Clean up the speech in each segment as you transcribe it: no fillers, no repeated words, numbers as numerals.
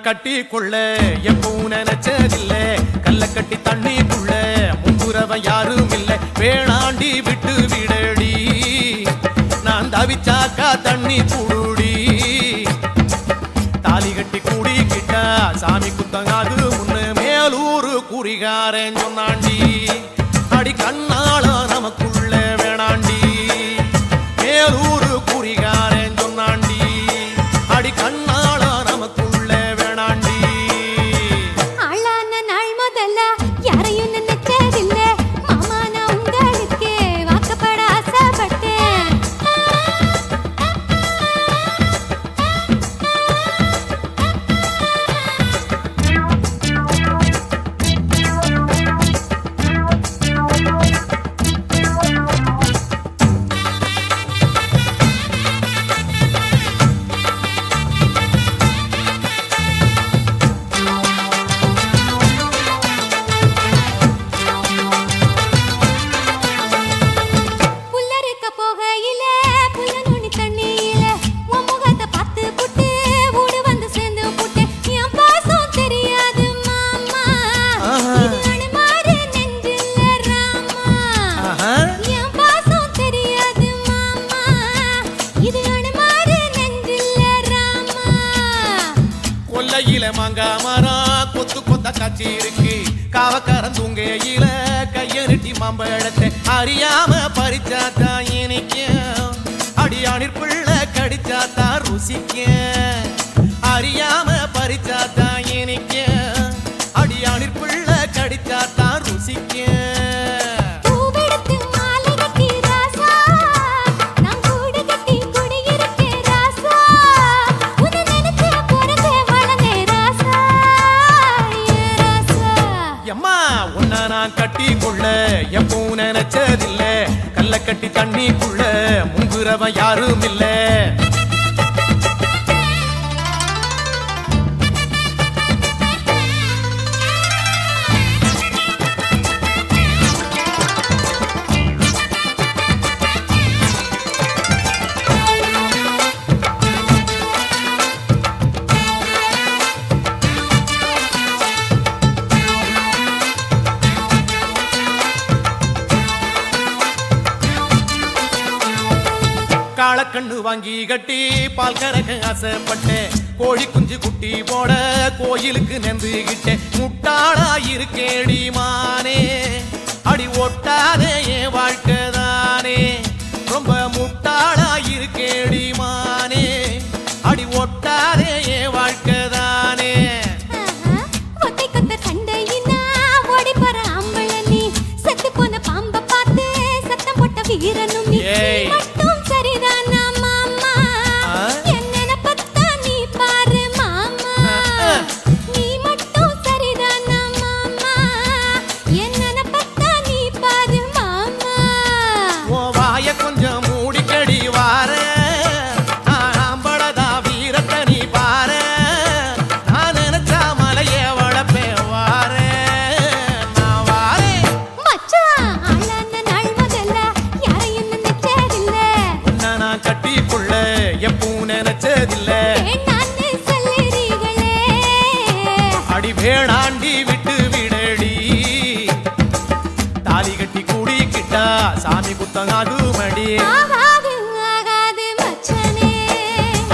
கட்டி கொள்ள எப்பவும் நினைச்சதில்ல கல்ல கட்டி தண்ணிக்குள்ள முன்புறவன் யாரும் இல்லை வேணாண்டி விட்டு விடடி நான் தவிச்சாக்கா தண்ணி குடுடி தாலி கட்டி கூடிக்கிட்டா சாமி குத்தங்காது முன்னு மேலூரு குறிகாரன் சொன்னாண்டி அடி கண்ணால நமக்குள்ள வேணாண்டி மேலூரு குறிகாரன் சொன்னாண்டி அடி கண்ணால நமக்குள்ள வேணாண்டி ஆளான நாள் முதல்ல யாரையும் நினைச்சதில்ல மாமா நான் உங்களுக்கு வாக்கப்பட ஆசைப்பட்டேன் மாங்கா மரம் கொத்து கொத்த காட்சி இருக்கு காவக்காரன் தூங்கையில கையெருட்டி மாம்பழத்தை அறியாம பறிச்சாத்தா இனிக்கும் அடியானிற் பிள்ளை கடிச்சாத்தா ருசிக்கும் அறியாம பறிச்சாத்தா இனிக்கும் அடியானிற் பிள்ளை கடிச்சாத்தா ருசிக்கும் கட்டி கொள்ள எப்பவும் நினைச்சதில்ல கல்ல கட்டி தண்ணிக்குள்ள முங்குறவன் யாரும் இல்ல காளக்கண்ணு வாங்கி கட்டி பால் கறக்க ஆசைப்பட்டேன் கோழி குஞ்சு குட்டி போட கோயிலுக்கு நெந்துகிட்டேன் முட்டாளா இருக்கேடி மானே அடி ஒட்டாதே என் வாழ்க்கை தானே ரொம்ப முட்டாளா இருக்கேடி மானே அடி ஒட்டாதே என் வாழ்க்கை தானே வீரனும் மட்டும் சரிதானா மாமா என்ன பத்தா நீ பாரு மாமா நீ மட்டும் சரிதானா மாமா என்ன பத்தா நீ பாரு மாமா ஓ வாய கொஞ்சம் மூடிக்கடி வார ஆம்பளதா வீரத்தை நீ பாரு நான் நினைச்சா மலைய வளப்பே வார நான் வாரே மச்சான் கட்டி கொள்ள எப்பவும் நினைச்சதில்ல அடி வேணாண்டி விட்டு விடடி தாலி கட்டி கூடிக்கிட்டா சாமி குத்தங்காது மடி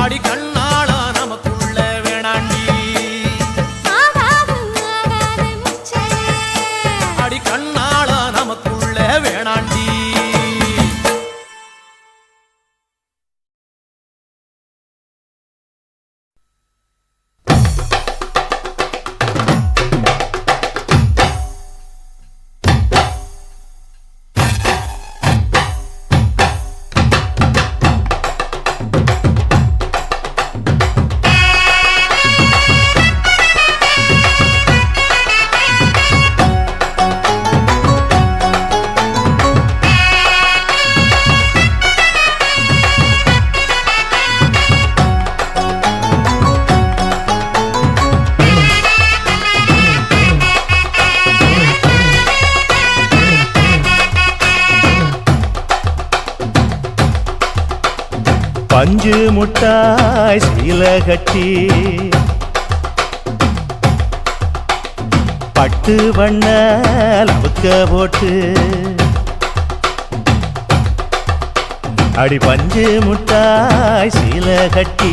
அடி கண்ணால நமக்குள்ள வேணாண்டி அடி கண்ணால நமக்குள்ள வேணாண்டி பஞ்சு முட்டாய் சீல கட்டி பட்டு வண்ண லவுக்க போட்டு அடி பஞ்சு முட்டாய் சீல கட்டி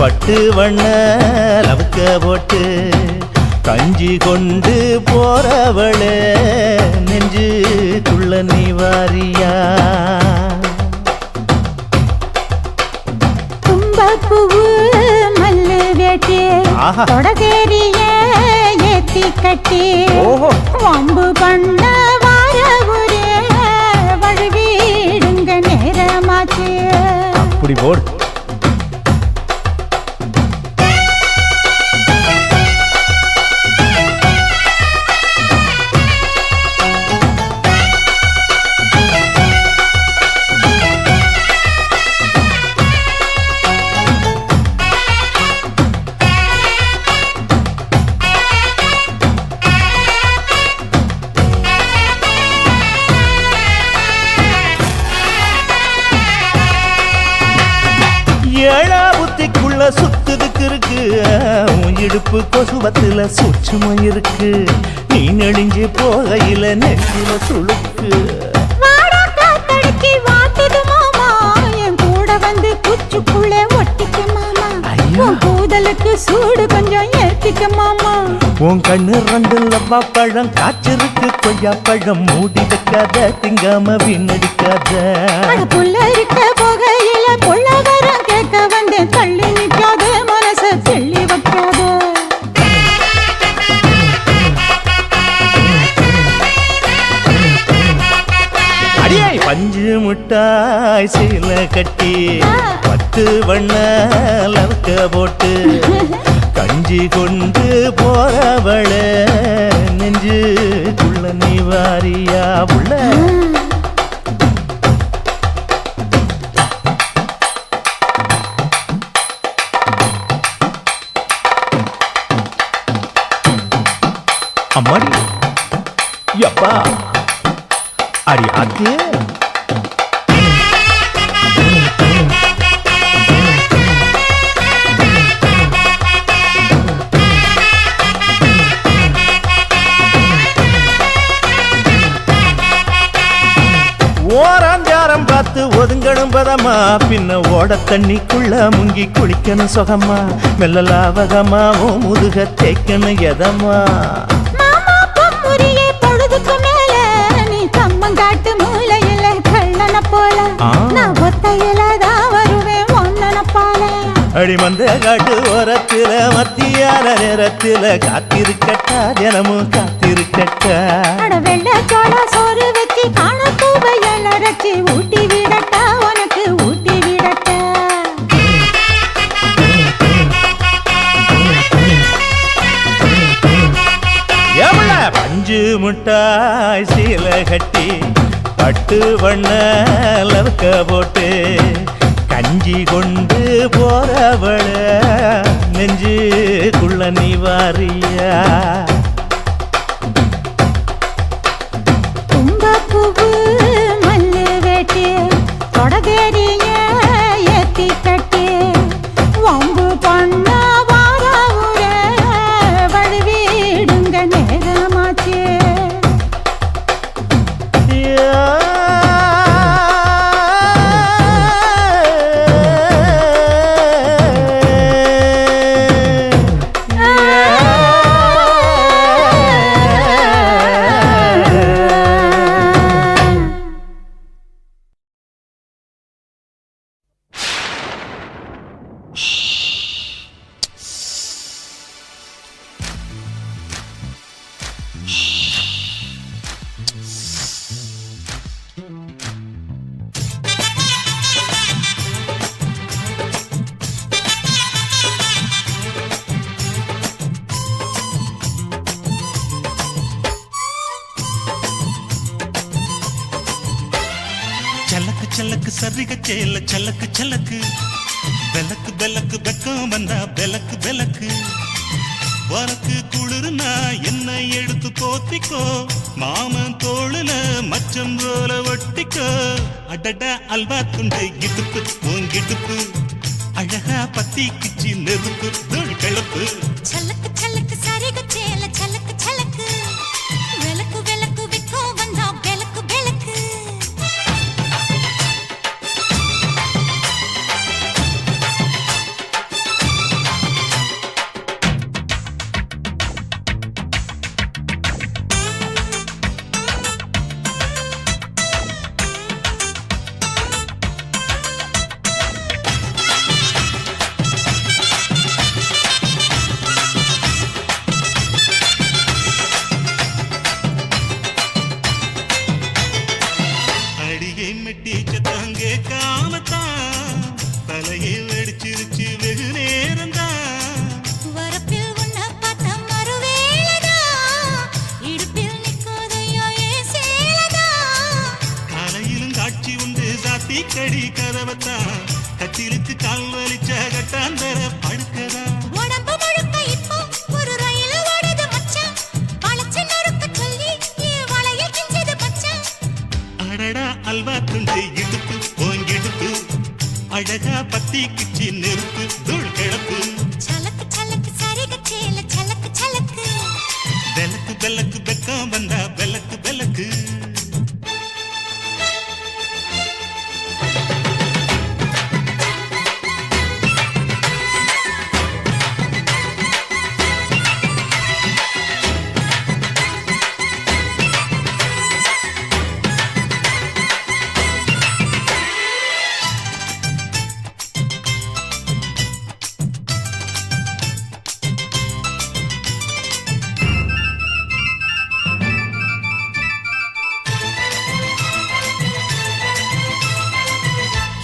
பட்டு வண்ண லவுக்க போட்டு கஞ்சி கொண்டு போறவளே நெஞ்சுக்குள்ள நீ வாரியா தும்பப்பூவு மல்லு வேட்டி தொடகேரிய ஏத்தி கட்டி வம்பு பண்ண வார ஒரே வழுவிடுங்க நேரமாச்சு அப்படி போடு ஏழா புத்திக்குள்ள சுத்துதுக்கு இருக்கு உன் இடுப்பு கொசுவத்துல சூட்சமும் இருக்கு நீ நெளிஞ்சு போகையில நெஞ்சில சுளுக்கு குச்சுக்குள்ளே ஒட்டிக்க மாமா கூதலுக்கு சூடு கொஞ்சம் ஏத்திக்க மாமா உன் கண்ணு ரெண்டு லவ்வா பழம் காய்ச்சிருக்கு கொய்யா பழம் மூடி வைக்காத திங்காம வீணடிக்காத புள்ள இருக்க போகையில புள்ள வர கேட்க வந்தேன் தள்ளி நிற்காத மனச தெள்ளி வைக்காத அடியே பஞ்சு முட்டாய் சீல கட்டி பட்டு வண்ண லவுக்க போட்டு கஞ்சி கொண்டு போறவள நெஞ்சுக்குள்ள நீ வாரியா உள்ள அம்மாடி யப்பா அடி ஆத்தியே ஓராஞ்சாரம் பார்த்து ஒதுங்கணும் பதமா பின்ன ஓட தண்ணிக்குள்ள முங்கி குளிக்கணும் சுகமா மெல்ல லாவகமா ஓ முதுக தேய்க்கணும் எதமா பொழுதுக்கு மேல நீ கம்மங்காட்டு மூலையில கள்ளன போல நான் ஒத்தையிலதான் வருவேன் ஒன்னன போல அடி மந்த காட்டு ஓரத்துல மத்தியான நேரத்துல காத்திருக்கட்டா தினமும் காத்திருக்கட்டா வெள்ள சோள சோறு வச்சு காண பூவையல் அரைச்சி ஊட்டி விடட்டா உனக்கு ஊட்டி விடட்டா எவ்வள பஞ்சு முட்டாய் சீல கட்டி பட்டு வண்ண லவுக்க போட்டு கஞ்சி கொண்டு போறவள நெஞ்சுக்குள்ள நீ வாரியா தும்பப்பூவு மல்லு வேட்டி தொடகேரிய ஏத்தி கட்டி வம்பு பண்ண வார ஊரே வழுவிடுங்க நேரமாச்சு చలకు చలకు సరిగ చేల చలకు చలకు బెలకు బెలకు బెక్కం வந்தா బెలకు బెలకు உனக்கு குளிர்னா என்னை எடுத்து போத்திக்கோ மாமன் தோளுல மச்சம் போல ஒட்டிக்கோ அடட அல்வா துண்டு இடுப்பு உங்கிடுப்பு அழகா பத்தி கிச்சி நெருப்பு தோல் கிளப்பு சலக்கு சலக்கு சரிக சேல சலக்கு சலக்கு அடிக்கடி கதவத்தான் கட்டிலுக்கு கால் வலிச்ச கட்டாந்தர படுக்கதா உடம்பு முழுக்க இப்போ ஒரு ரயில் ஓடுது மச்சான் வளைச்சு நறுக்க சொல்லி என் வளையல் கிஞ்சது மச்சான் அடடா அல்வா துண்டு இடுப்பு ஓங்கிடுப்பு அழகா பத்தி கிச்சி நெருப்பு தூள் கிளப்பு சலக்கு சலக்கு சரிக சேல சலக்கு சலக்கு வெலக்கு வெலக்கு வெக்கம் வந்தா வெலக்கு வெலக்கு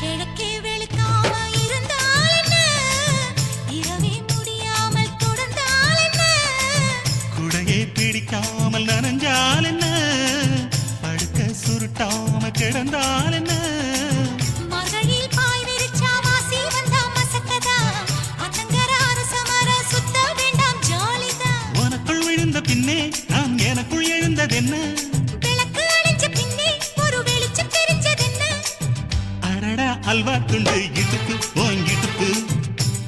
கிழக்கே வெளுக்காம இருந்தால் என்ன இரவே முடியாமல் தொடர்ந்தால் என்ன குடையை பிடிக்காமல் நனைஞ்சால் என்ன படுக்க சுருட்டாம கிடந்தால் என்ன மகளில் பாய் விரிச்சா வாசி வந்தா மசக்கதா அத்தங்கர அரசமர சுத்த வேண்டாம் ஜாலிதான் உனக்குள் விழுந்த பின்னே நான் எனக்குள் எழுந்ததென்ன விளக்கு அணைஞ்ச பின்னே ஒரு வெளிச்சம் தெரிஞ்சதென்ன அடடா அல்வா துண்டு இடுப்பு ஓங்கிடுப்பு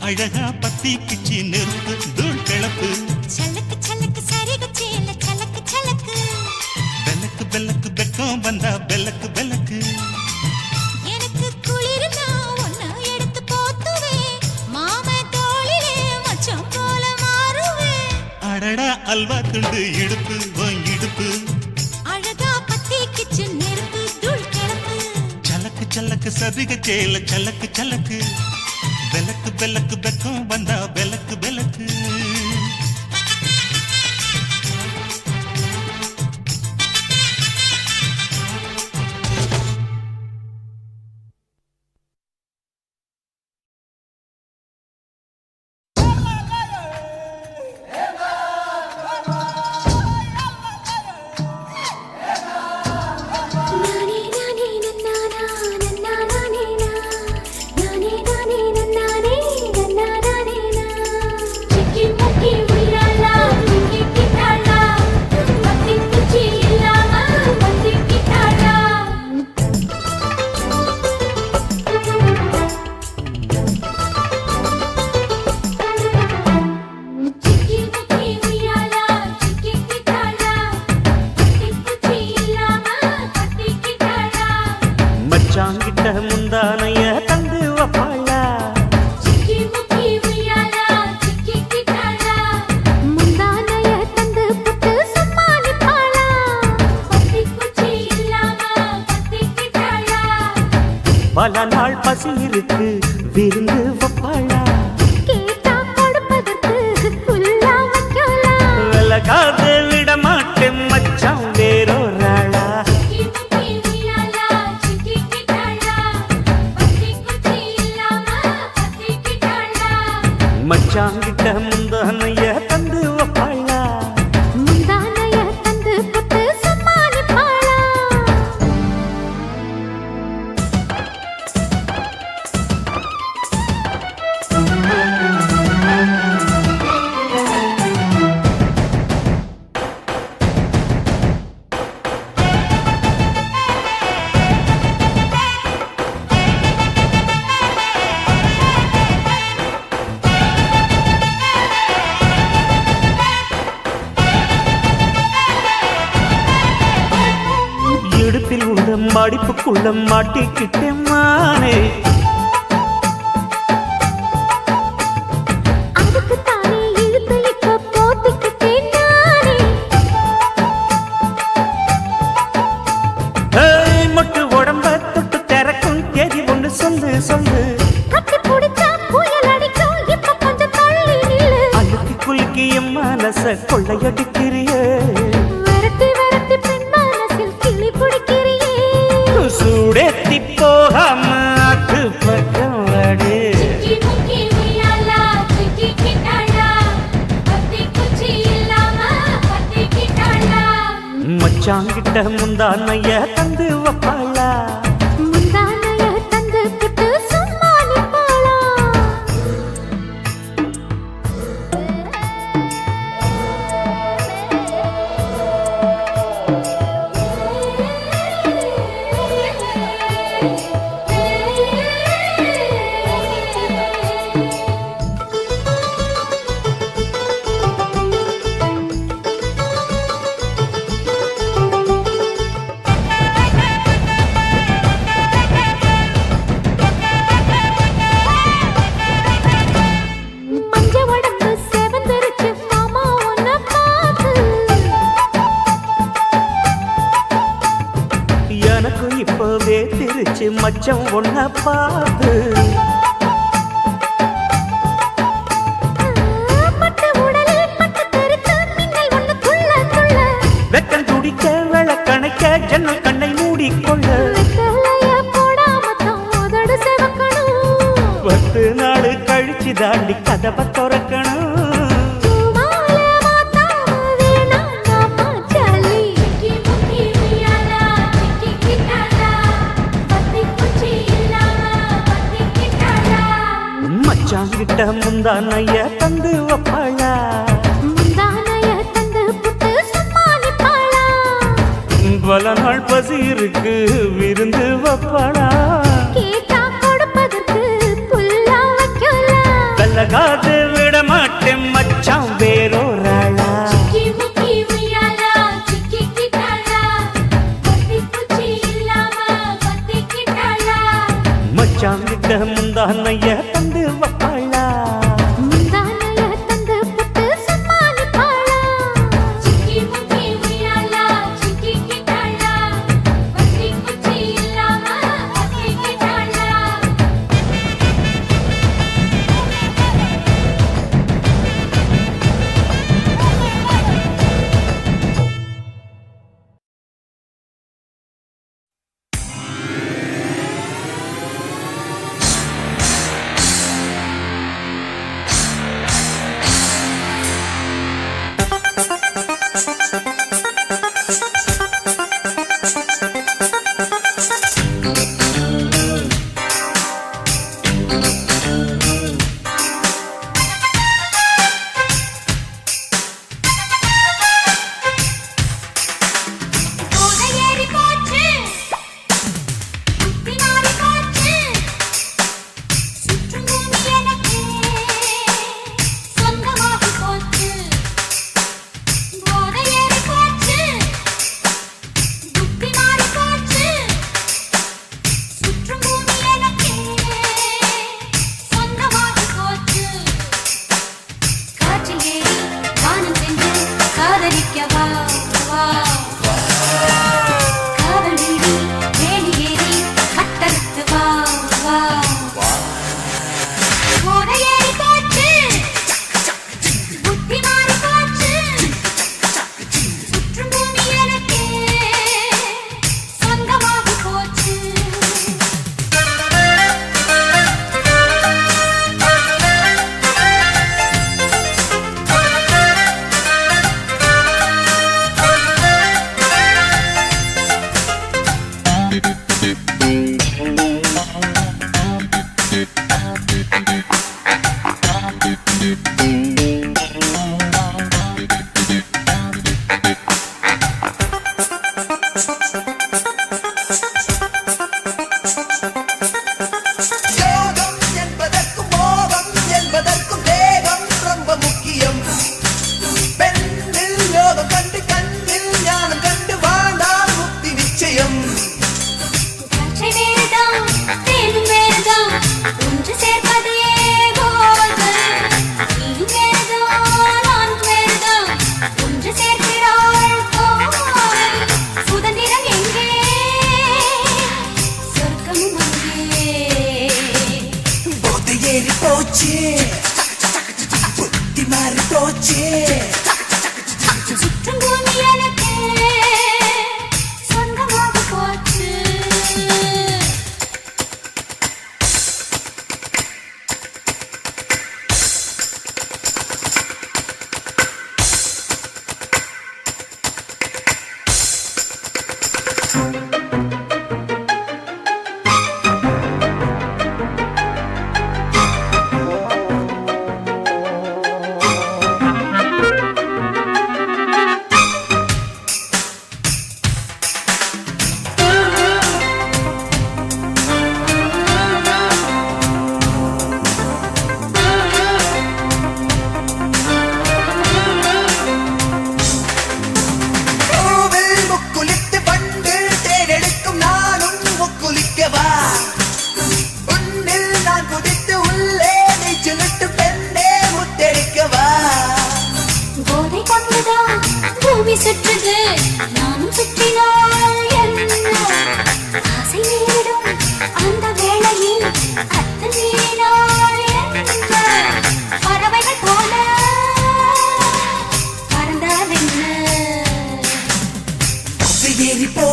அழகா பத்தி கிச்சி நெருப்பு தூள் கிளப்பு சலக்கு சலக்கு சரிக சேல சலக்கு சலக்கு வெலக்கு வெலக்கு வெக்கம் வந்தா வெலக்கு வெலக்கு எனக்கு குளிர்னா ஒன்ன எடுத்து போத்துவேன் மாம தோளிலே மச்சம் போல மாறுவேன் அடடா அல்வா துண்டு இடுப்பு ஓங்கிடுப்பு அழகா பத்தி கிச்சு நெருப்பு தூள் கிளப்பு சலக்கு சலக்கு சதிக சேல சலக்கு சலக்கு வெலக்கு வெலக்கு வெக்கம் வந்தா வெலக்கு வெலக்கு நானே நானே நன்னானா நன்னானே நானே நானே நன்னானே நன்னானே சிக்கி முக்கி உயிராலா சிக்கி கிட்டாளா பத்தி குச்சி இல்லாம பத்தி கிட்டாளா சிக்கி முக்கி உயிராலா சிக்கி கிட்டாளா பத்தி குச்சி இல்லாம பத்தி கிட்டாளா மச்சாங்கிட்ட முந்தானைய தந்து வப்பாளா சிக்கி முக்கி உயிராலா சிக்கி கிட்டாளா முந்தானைய தந்து புட்டு சும்மா நிப்பாளா பத்தி குச்சி இல்லாம பத்தி கிட்டாளா பல நாள் பசி இருக்கு விருந்து வப்பாளா கேட்டா கொடுப்பதற்கு புல்லா வைக்கலாம் விலகாத விட மாட்டேன் மச்சான் வேறொராளா சிக்கி முக்கி உயிராலா சிக்கி கிட்டாளா பத்தி குச்சி இல்லாம பத்தி கிட்டாளா மச்சாங்கிட்ட முந்தானைய தந்து வப்பாளா முந்தானைய தந்து புட்டு சும்மா நிப்பாளா இடுப்பில் உள்ள மடிப்புக்குள்ள மாட்டிக்கிட்டேன் மானே அதுக்கு தானே இழுத்து இப்ப போத்திக்கிட்டேன் நானே ஏய், மொட்டு உடம்ப தொட்டு திறக்கும் தேதி ஒண்ணு சொல்லு சொல்லு கட்டி பிடிச்சா புயல் அடிக்கும் இப்ப கொஞ்சம் தள்ளி நில்லு அழுக்கி குலுக்கி என் மனச கொள்ளையடிக்கிறியே வரட்டி வரட்டி பெண் மனசில் கிளி பிடிக்கிறியே சூடேத்தி போகாம ஆத்து பக்கம் வாடு சிக்கி முக்கி உயிராலா சிக்கி கிட்டாளா பத்தி குச்சி இல்லாம பத்தி கிட்டாளா மச்சாங்கிட்ட முந்தானைய தந்து வப்பாளா முந்தானைய நாக்கு இப்பவே திருச்சு மச்சம் ஒன்ன பார்த்து பட்டு உடலில் பட்டு தெறித்து மின்னல் ஒண்ணு துள்ள துள்ள வெக்கம் துடிக்க விளக்கணைக்க ஜன்னல் கண்ணை மூடிக்கொள்ள வெத்தலைய போடாமத்தான் உதடு சிவக்கணும் 10 நாள் கழிச்சு தாண்டி கதவை திறக்கணும் மச்சாங்கிட்ட முந்தானைய தந்து வப்பாளா முந்தானைய தந்து புட்டு சும்மா நிப்பாளா பல நாள் பசி இருக்கு விருந்து வப்பாளா கேட்டா கொடுப்பதற்கு புல்லா வைக்கலாம் கல்லகாது விட மாட்டேன் மச்சான் வேறோராளா மச்சாங்கிட்ட முந்தானைய தந்து வப்பாளா முந்தானைய தந்து புட்டு சும்மா நிப்பாளா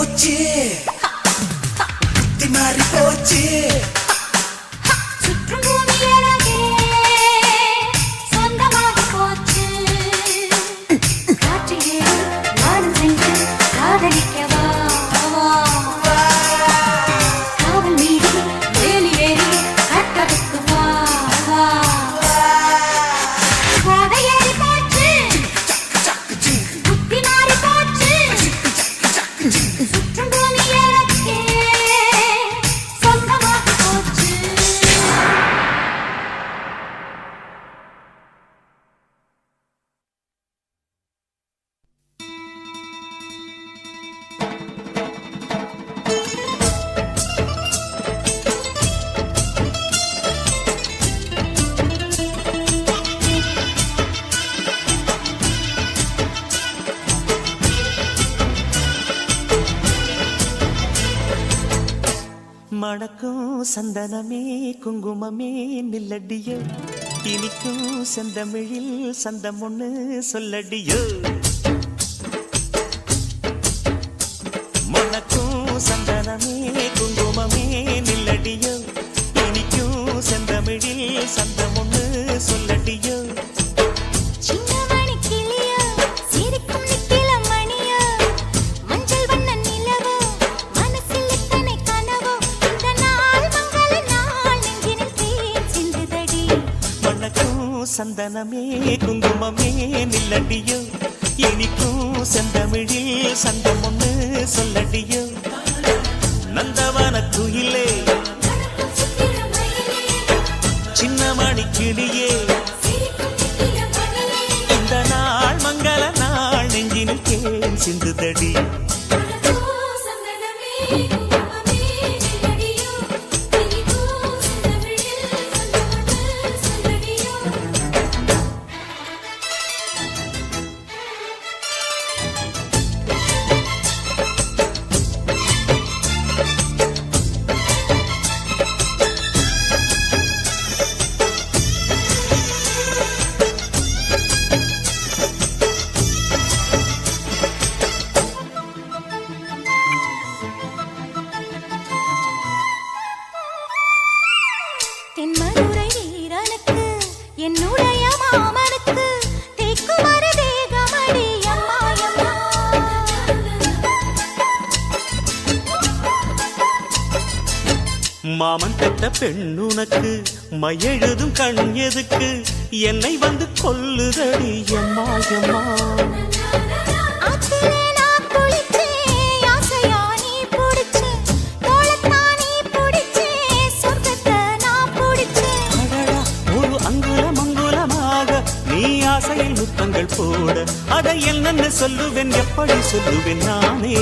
போச்சு புத்தி மாறி போச்சு சுற்றும் பூமி எனக்கே சொந்தமாகி போச்சு. காற்றிலே நானும் சென்று காதலிக்கவா? காவல் மீறி வேலி ஏறி கட்டவிக்கு வா. பாதை ஏறி போச்சு, புத்தி மாறி போச்சு. சுற்றும் பூமி எனக்கே சொந்தமாகி போச்சு. மணக்கும் சந்தனமே குங்குமமே நில்லடியோ இனிக்கும் செந்தமிழில் சந்தம் ஒண்ணு சொல்லடியோ மணக்கும் சந்தனமே குங்குமமே நில்லடியோ இனிக்கும் செந்தமிழில் சந்தம் ஒண்ணு சொல்லடியோ சின்னமணி கிளியோ சிரிக்கும் நித்திலம் மணியோ மஞ்சள் வண்ண நிலவோ மனசில் எத்தனை கனவோ இந்த நாள் மங்கள நாள் நெஞ்சினில் தேன் சிந்துதடி. மணக்கும் சந்தனமே குங்குமமே நில்லடியோ இனிக்கும் செந்தமிழில் சந்தம் ஒண்ணு சொல்லடியோ நந்தவன குயிலே மணக்கும் சுத்திர மயிலே சின்னமணி கிளியே சிரிக்கும் நித்திலம் மணியே இந்த நாள் மங்கள நாள் நெஞ்சினில் தேன் சிந்துதடி மணக்கும் சந்தனமே குங்குமமே நிலடியோ இனிக்கும் செந்தமிழில் சந்தமொன்று சொல்லடியோ. தென்மதுரை வீரனுக்கு என்னுடைய மாமனுக்கு தேக்குமர தேகமடி அம்மா அம்மா. மாமன் பெத்த பெண்ணுனக்கு மையெழுதும் கண் எதுக்கு என்னை வந்து கொல்லுதடி எம்மா எம்மா ஆத்திலே நான் குளிச்சேன், ஆசையா நீ புடிச்சேன், தோளத்தான் நீ புடிச்சேன், சொர்க்கத்தை நான் புடிச்சேன். அடடா ஒரு அங்குலம் அங்குலமாக நீ ஆசையில் முத்தங்கள் போட அதை என்னென்ன சொல்லுவேன் எப்படி சொல்லுவேன் நானே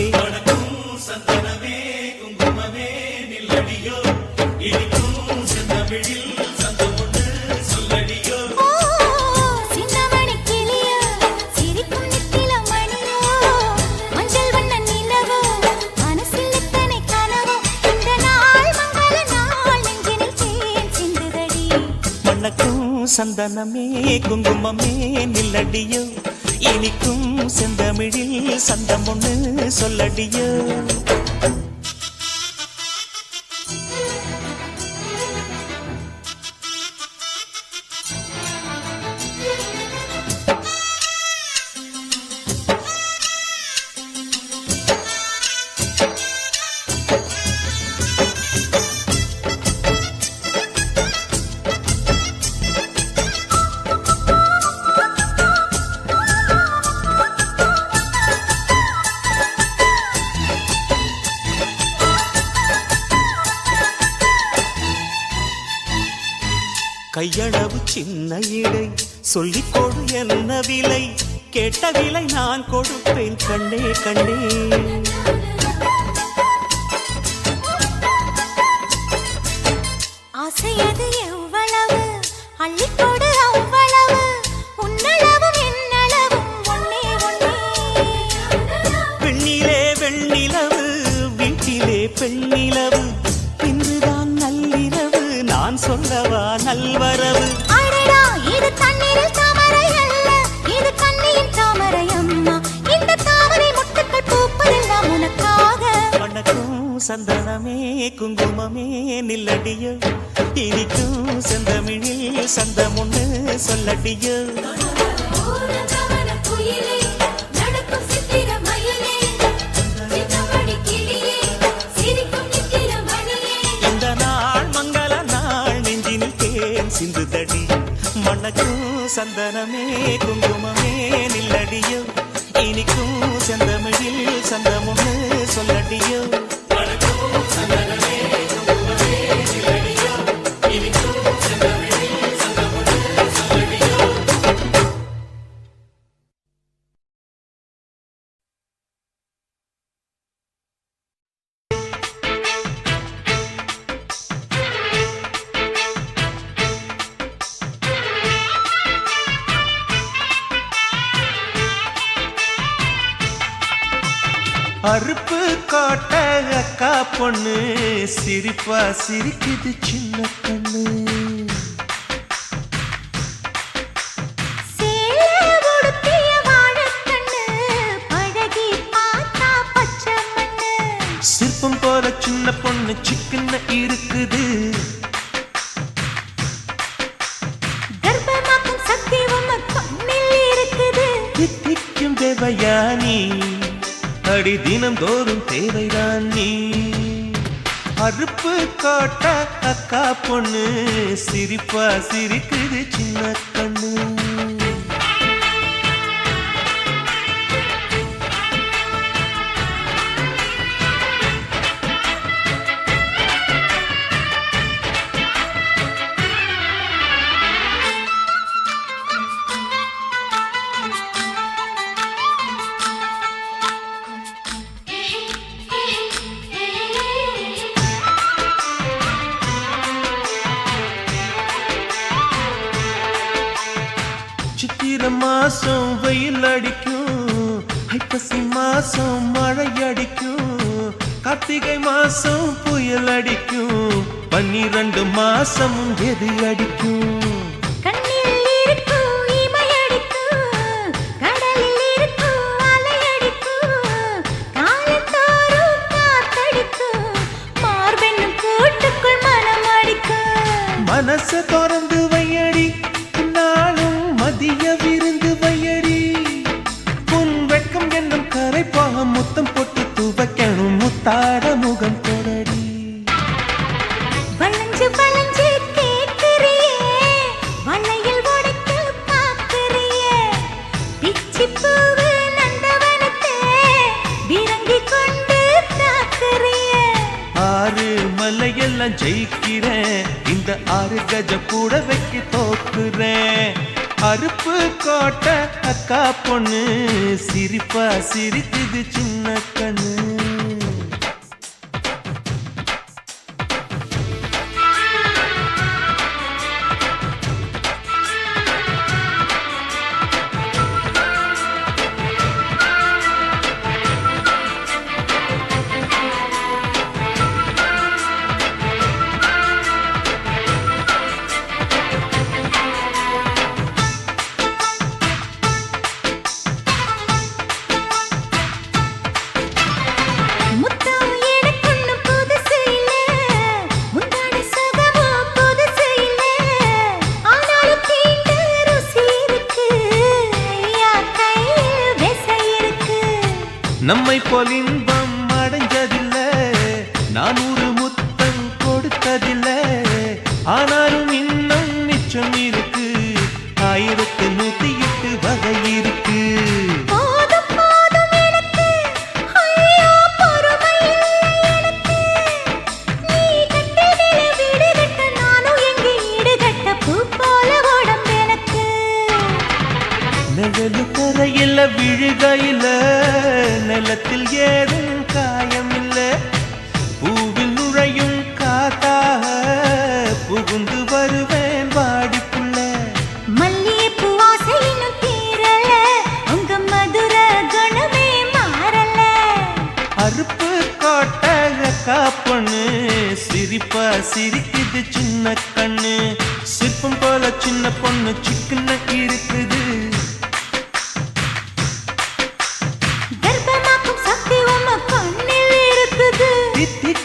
ஓ சின்னமணி கிளியோ சிரிக்கும் நித்திலம் மணியோ மஞ்சள் வண்ண நிலவோ மனசில் எத்தனை கனவோ இந்த நாள் மங்கள நாள் நெஞ்சினில் தேன் சிந்துதடி. மணக்கும் சந்தனமே குங்குமமே நில்லடியோ இனிக்கும் செந்தமிழில் சந்தம் ஒண்ணு சொல்லடியோ கையளவு சின்ன இடை சொல்லிக் கொடு என்ன விலை கேட்ட விலை நான் கொடுப்பேன் கண்ணே கண்ணே ஆசையது எவ்வளவு அள்ளிக்கொடு அவ்வளவு உன்னளவும் என்னளவும் ஒன்னே ஒன்னே. பெண்ணிலே வெண்ணிலவு வீட்டிலே பெண்ணிலவு இன்றுதான் நள்ளிரவு நான் சொல்லவா நல்வரவு அடடா இது தண்ணீரில் தாமரை அல்ல இது கண்ணியின் தாமரை அம்மா இந்த தாமரை முட்டுக்கள் பூப்பதெல்லாம் உனக்காக சந்தனமே குங்குமமே நில்லடியோ இனிக்கும் செந்தமிழில் சந்தம் ஒண்ணு சொல்லடியோ இந்த நாள் மங்கள நாள் நெஞ்சினில் தேன் சிந்துதடி மணக்கும் சந்தனமே குங்குமமே நில்லடியோ இனிக்கும் செந்தமிழில் சந்தம் ஒண்ணு சொல்லடியோ அறுப்பு கோட்டை அக்கா பொண்ணு சிரிப்பா சிரிக்குது சின்ன கண்ணு சிற்பம் போல சின்ன பொண்ணு சிக்கன இருக்குது தித்திக்கும் தேவயானி அடி தினம் தோறும் தேவைதான் நீ அறுப்பு காட்ட அக்கா பொண்ணு சிரிப்பா சிரிக்குது சின்ன கண்ணு சித்திரை மாசம் வெயில் அடிக்கும் ஐப்பசி மாசம் மழை அடிக்கும் கார்த்திகை மாசம் புயல் அடிக்கும் 12 மாசம் எது அடிக்கும் மனச திறந்து வையடி நாளும் மதிய விருந்து வையடி உன் வெட்கம் என்னும் கரைப்பாக முத்தம் போட்டு துவைக்கணும் முத்தாட முகம் போடடி வளைஞ்சு வளைஞ்சு கேட்கிறியே வளையல் உடைக்க பார்க்கிறியே பிச்சி பூவு நந்தவனத்தே விரங்கி கொண்டு தாக்குறியே ஆறு மலையெல்லாம் ஜெயிக்கிறேன் இந்த 6 கஜ கூட வைக்க தோக்குறேன் அறுப்பு கோட்டை அக்கா பொண்ணு சிரிப்பா சிரிக்குது சின்ன கண்ணு நம்மை போல் இன்பம் அடைஞ்சதில்ல 400 முத்தம் கொடுத்ததில்லை ஆனாலும் இன்னும் மிச்சம் இருக்கு 1108 வகை இருக்கு நிழலு கரையில விழுகையில நிலத்தில் ஏதும் காயமில்ல பூவில் நுழையும் காத்தாக புகுந்து வருவேன் வாடிப்புள்ள மல்லிகைப்பூ வாசை இன்னும் தீரல உங்க மதுர குணமே மாறல அறுப்பு கோட்டை அக்கா பொண்ணு சிரிப்பா சிரிக்குது சின்ன கண்ணு சிற்பம் போல சின்ன பொண்ணு சிக்கன இருக்குது கர்ப்பமாக்கும் சக்தி உம்ம கண்ணில் இருக்குது தித்திக்கும்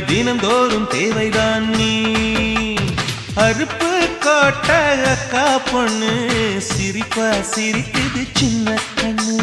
தினந்தோறும் தேவைதான் நீ அறுப்பு கோட்ட அக்கா பொண்ணு சிரிப்பா சிரிக்குது சின்ன கண்ணு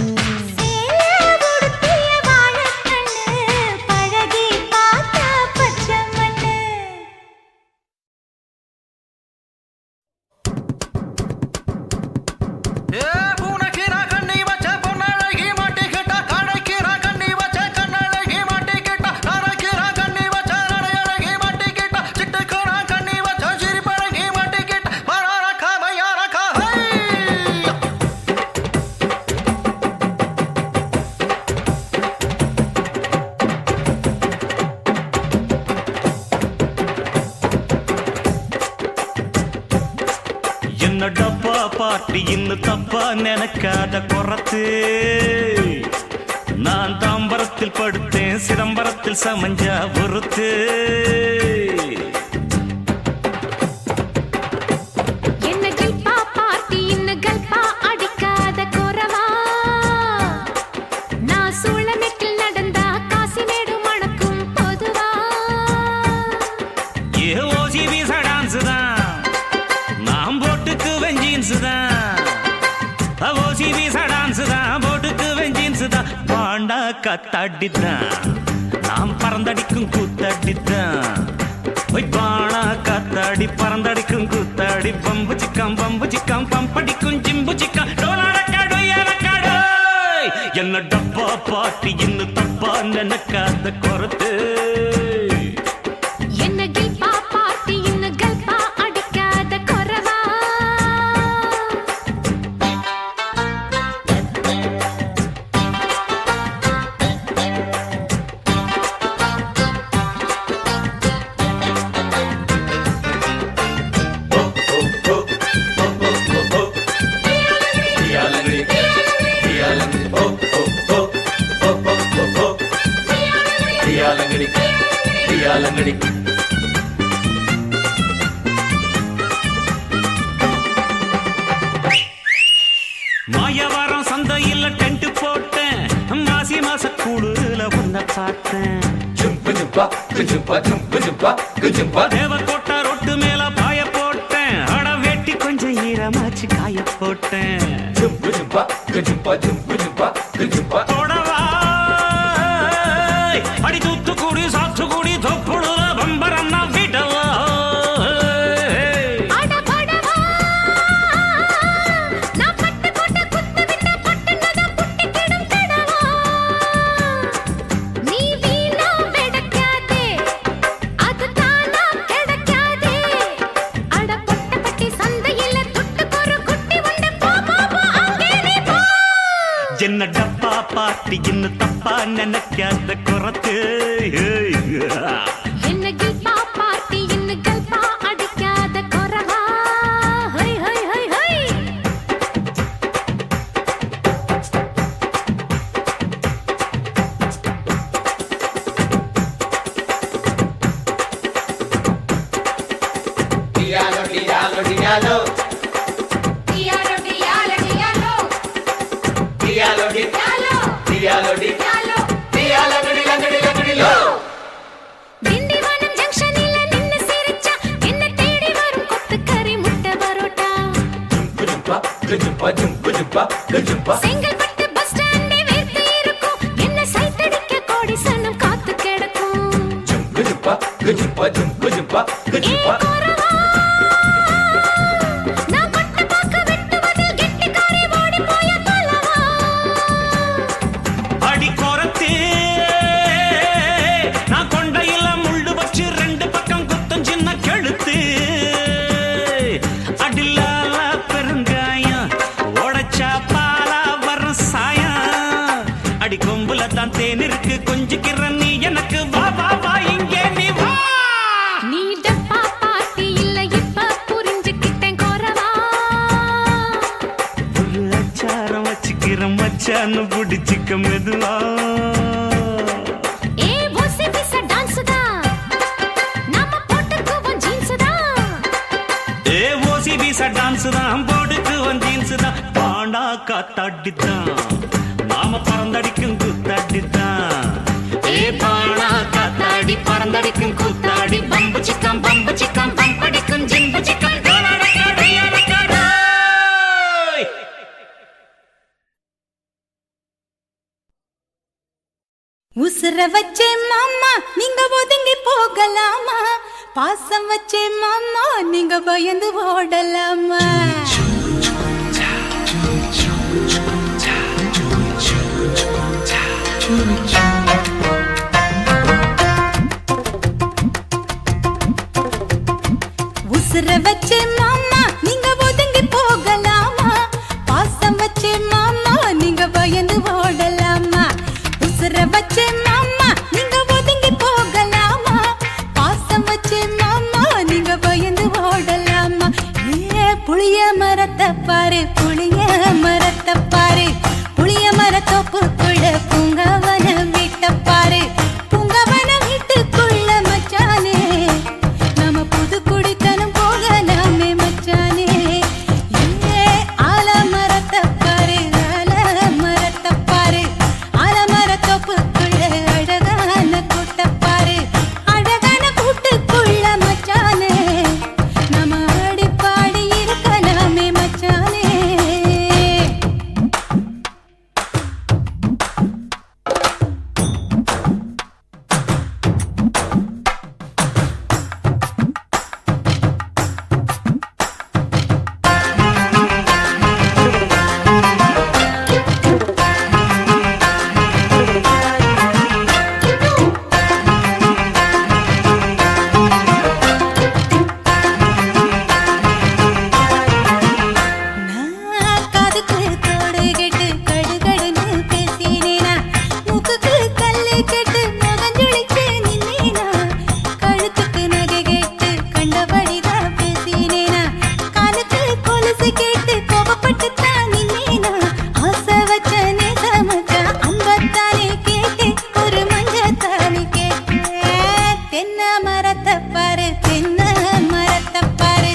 என்ன டப்பா பார்ட்டி இன்னும் தப்பா நினைக்காத குறத்து நான் தாம்பரத்தில் படுத்தேன் சிதம்பரத்தில் சமஞ்சா பொறுத்து காத்தாடித்தான் நாம் பறந்தடிக்கும் கூத்தாடித்தான் பானா காத்தாடி பறந்தடிக்கும் கூத்தாடி பம்பு சிக்கம் பம்படிக்கும் ஜிம்பு சிக்கம் என்ன டப்பா பாட்டி இன்னும் தப்பா நினைக்காத குறத்து மாயவாரம் சந்தையில் டென்ட் போட்டேன் மாசி மாச கூடுல உன்ன பார்த்தேன் தேவக்கோட்டை ரொட்டு மேல பாய போட்டேன் அட வெட்டி கொஞ்சம் ஈரமாச்சு காய போட்டேன் அடி தூத்துக்குடி சாத்துக்குடி தொப்புடுல பம்பரன்னா வீட்டவா என்ன டப்பா பாட்டி இன்னும் தப்பா நினைக்காத குறத்து திண்டிவனம் ஜங்ஷனில நின்னு சிரிச்சா என்ன தேடி வரும் கொத்துக்கறி முட்டை பரோட்டா செங்கல்பட்டு பஸ் ஸ்டாண்டே வேர்த்து இருக்கும் என்ன சைட் அடிக்க கோடி சனம் காத்து கிடக்கும் அடி கொம்புல தான் தேன் இருக்கு கொஞ்சிக்கிற நீ எனக்கு வா வா வா இங்கே நீ வா நீ டப்பா பாட்டி இல்ல இப்ப புரிஞ்சுக்கிட்டேன் குறவா ஒரு அச்சாரம் வச்சுக்கிற மச்சான்னு பிடிச்சிக்க மெதுவா ஏ ஓசி பிசா டான்ஸ் தான் நாம போட்டுக்குவோம் ஜீன்ஸ் தான் ஏ ஓசி பிசா டான்ஸ் தான் போட்டுக்குவோம் ஜீன்ஸ் தான் பாண்டா காத்தாடித்தான் நாம பறந்தடிக்கும் குத்தாடித்தான் ஏ பாண்டா காத்தாடி பறந்தடிக்கும் உசுர வச்சே மாமா நீங்க ஒதுங்கி போகலாமா, பாசம் வச்சே மாமா நீங்க பயந்து ஓடலாமா. உசுர வச்சே மாமா நீங்க ஒதுங்கி போகலாமா, பாசம் வச்சே மாமா நீங்க பயந்து ஓடலாமா. உசுர வச்சே மாமா நீங்க ஒதுங்கி போகலாமா, பாசம் வச்சே மாமா நீங்க பயந்து ஓடலாமா. ஏ புளிய மரத்தை பாரு, புளிய மரத்தை பாரு, புளிய மரத்தோப்புக்குள்ள பூங்கவன வீட்டை பாரு, பூங்கவன வீட்டுக்குள்ள மச்சானே நம்ம புது குடித்தனம் போகலாமே மச்சானே. ஏ ஆலமரத்தை பாரு, ஆலமரத்தை பாரு, ஆலமரத்தோப்புக்குள்ள அழகான கூட்டை பாரு, அழகான கூட்டுக்குள்ள மச்சானே நம்ம ஆடி பாடி இருக்கலாமே மச்சானே. நான் காதுக்கு தோடு கேட்டு கடுகடுன்னு பேசினேனா, மூக்குக்கு கல்லு கேட்டு முகஞ்சுளிச்சு நின்னேனா, கழுத்துக்கு நகை கேட்டு கண்டபடிதான் பேசினேனா, காலுக்கு கொலுசு கேட்டு கோபப்பட்டு தான் நின்னேனா, ஆசை வச்ச நேசமச்சா அம்பத்தானே கேட்டேன், ஒரு மஞ்சத்தானே கேட்டேன். தென்னை மரத்தை பாரு, தென்னை மரத்தை பாரு,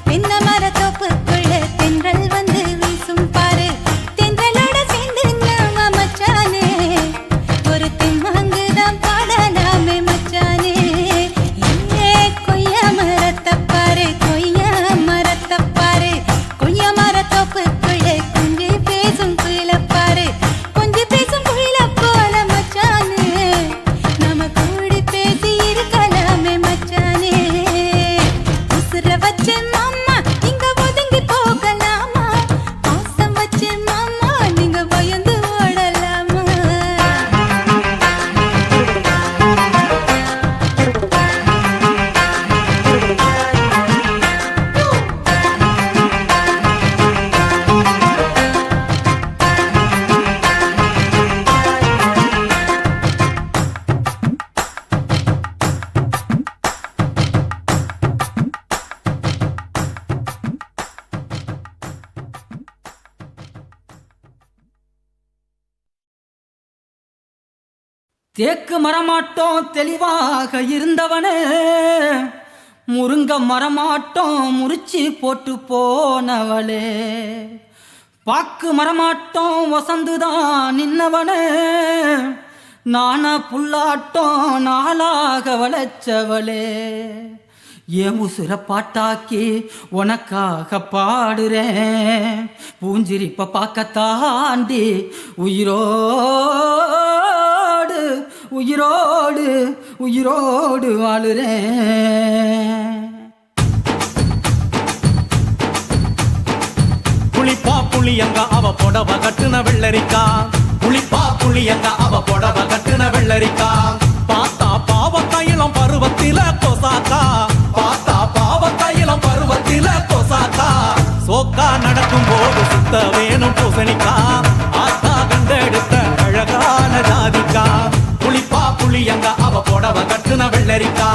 தென்னை மரத்தோப்புக்குள்ள தென்றல் வந்து வீசும் பாரு, தென்றலோட சேர்ந்து நாம மச்சானே ஒரு தெம்மாங்குதான் பாடலாமே மச்சானே. ஏ கொய்யா மரத்தை பாரு, கொய்யா மரத்தை பாரு, கொய்யா மரத்தோப்புக்குள்ள கொஞ்சி பேசும் குயில பாரு, கொஞ்சி பேசும் குயில போல மச்சானே நம்ம கூடி பேசி இருக்கலாமே மச்சானே. உசுர வச்ச மாமா நீங்க ஒதுங்கி போகலாமா, பாசம் வச்ச மாமா நீங்க பயந்து ஓடலாமா. தேக்கு மரமாட்டோம் தெளிவாக இருந்தவனே, முருங்க மரமாட்டோம் முறிச்சி போட்டு போனவளே, பாக்கு மரமாட்டோம் வசந்துதான் நின்னவனே, நானா புல்லாட்டோம் நாளாக வளைச்சவளே, என் உசுர பாட்டாக்கி உனக்காக பாடுறேன், பூஞ்சிரிப்ப பார்க்க தாண்டி உயிரோடு உயிரோடு உயிரோடு வாழுறேன். புளிப்பா புளியங்க அவ புடவ கட்டுன வெள்ளரிக்கா, புளிப்பா புளியங்க அவ புடவ கட்டுன வெள்ளரிக்கா, பார்த்தா பாவக்காயிலம் பருவத்தில கொசாக்கா, பார்த்தா பாவக்காயிலம் பருவத்தில கொசாக்கா, சோக்கா நடக்கும் போது சுத்த வேணும் பூசணிக்கா, ஆத்தா கண்டெடுத்த அழகான ஜாதிக்கா, புளிப்பா புளியங்க அவ புடவ கட்டுன வெள்ளரிக்கா,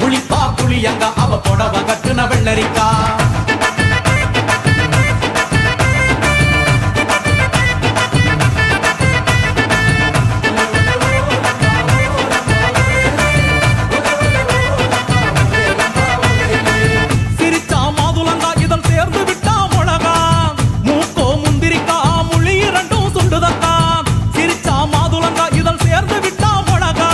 புளிப்பா புளியங்க அவ புடவ கட்டுன வெள்ளரிக்கா. சிரிச்சா மாதுளங்கா இதழ் சேர்ந்து விட்டா மிளகா, மூக்கோ முந்திரிக்கா முள்ளி இரண்டும் சுண்டுதக்கா, சிரிச்சா மாதுளங்கா இதழ் சேர்ந்து விட்டா மிளகா,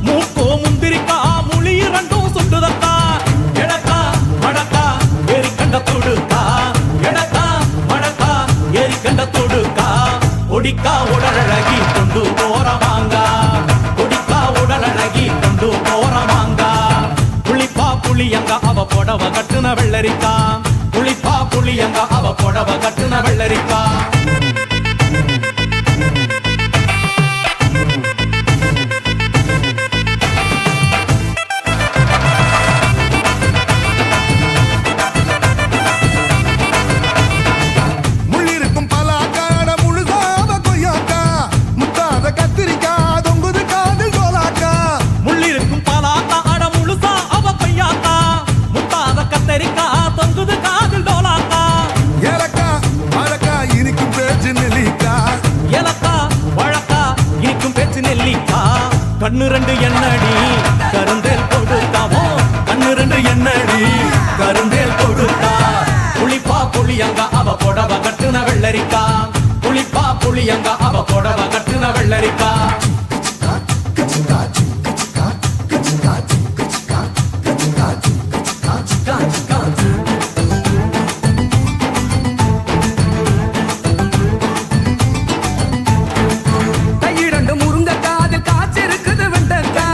மூக்கோ முந்திரிக்கா முள்ளி இரண்டும் சுண்டுதக்கா, எடக்கா மடக்கா கட்டுன வெள்ளரிக்கா புளிப்பா புளியங்க அவ புடவ கட்டுன வெள்ளரிக்கா முள்ளிருக்கும் பலாக்காட முழுசாத கொய்யாக்கா முத்தாத கத்திரிக்கா தொங்குது காதில் சோலாக்கா முள்ளிருக்கும் பலாக்கா அட முழுசா அவ கொய்யாக்கா முத்தாத கத்தரிக்கா தொங்குது காதில் டோலாக்கா ஏலக்கா அழக்கா இனிக்கும் பேச்சு நெல்லிக்கா ஏலக்கா வழக்கா இனிக்கும் பேச்சு நெல்லிக்கா கண்ணு ரெண்டு எண்ணடி கருந்தேல் கொடுத்தாமோ கண்ணு ரெண்டு எண்ணடி கருந்தேல் கொடுத்தா புளிப்பா புளியங்க அவ புடவ கட்டுன வெள்ளரிக்கா புளிப்பா புளியங்க அவ புடவ கட்டுன வெள்ளரிக்கா கையிரண்டு முருங்கக்கா அதில் காய்ச்சிருக்குது வெண்டைக்கா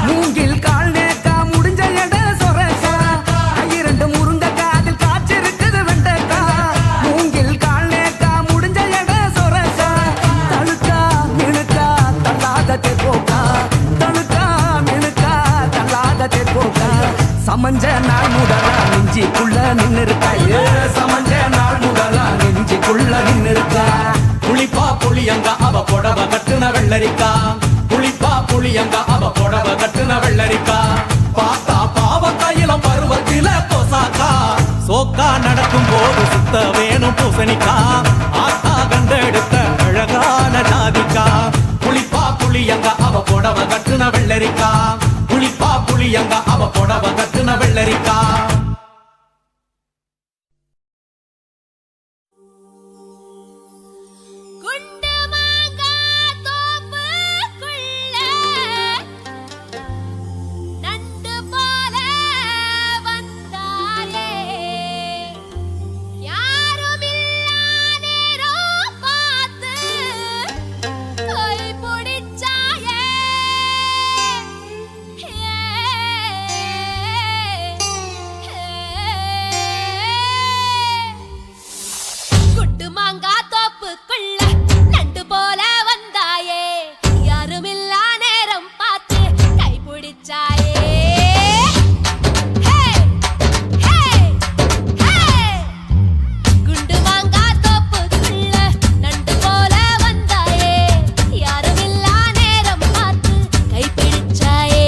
மூங்கில் கால் நேக்கா முடிஞ்ச எட சொரக்கா கையிரண்டு முருங்கக்கா அதில் காய்ச்சிருக்குது வெண்டைக்கா மூங்கில் கால் நேக்கா முடிஞ்ச எட சொரக்கா தழுக்கா மினுக்கா தள்ளாத தேப்போக்கா தழுக்கா மினுக்கா தள்ளாத தேப்போக்கா சமஞ்ச நாள் முதலா நெஞ்சிக்குள்ள நின்னு இருக்கா சமஞ்ச நாள் முதலா நெஞ்சிக்குள்ள நின்னு இருக்கா புளிப்பா புளியங்க அவ புடவ கட்டுன வெள்ளரிக்கா புளிப்பா புளியங்க அவ புடவ கட்டுன வெள்ளரிக்கா பார்த்தா பாவக்காயிலம் பருவத்தில கொசாக்கா சோக்கா நடக்கும் போது சுத்த வேணும் பூசணிக்கா ஆத்தா கண்டெடுத்த அழகான ஜாதிக்கா புளிப்பா புளியங்க அவ புடவ கட்டுன வெள்ளரிக்கா புளிப்பா புளியங்க அவ புடவ கட்டுன வெள்ளரிக்கா குண்டு மாங்கா தோப்புக்குள்ள நண்டு போல வந்தாயே யாருமில்லா நேரம் பார்த்து கை பிடிச்சாயே குண்டு மாங்கா தோப்புக்குள்ள நண்டு போல வந்தாயே யாருமில்லா நேரம் பார்த்து கை பிடிச்சாயே குண்டு மாங்கா தோப்புக்குள்ள நண்டு போல வந்தாயே யாருமில்லா நேரம் பார்த்து கை பிடிச்சாயே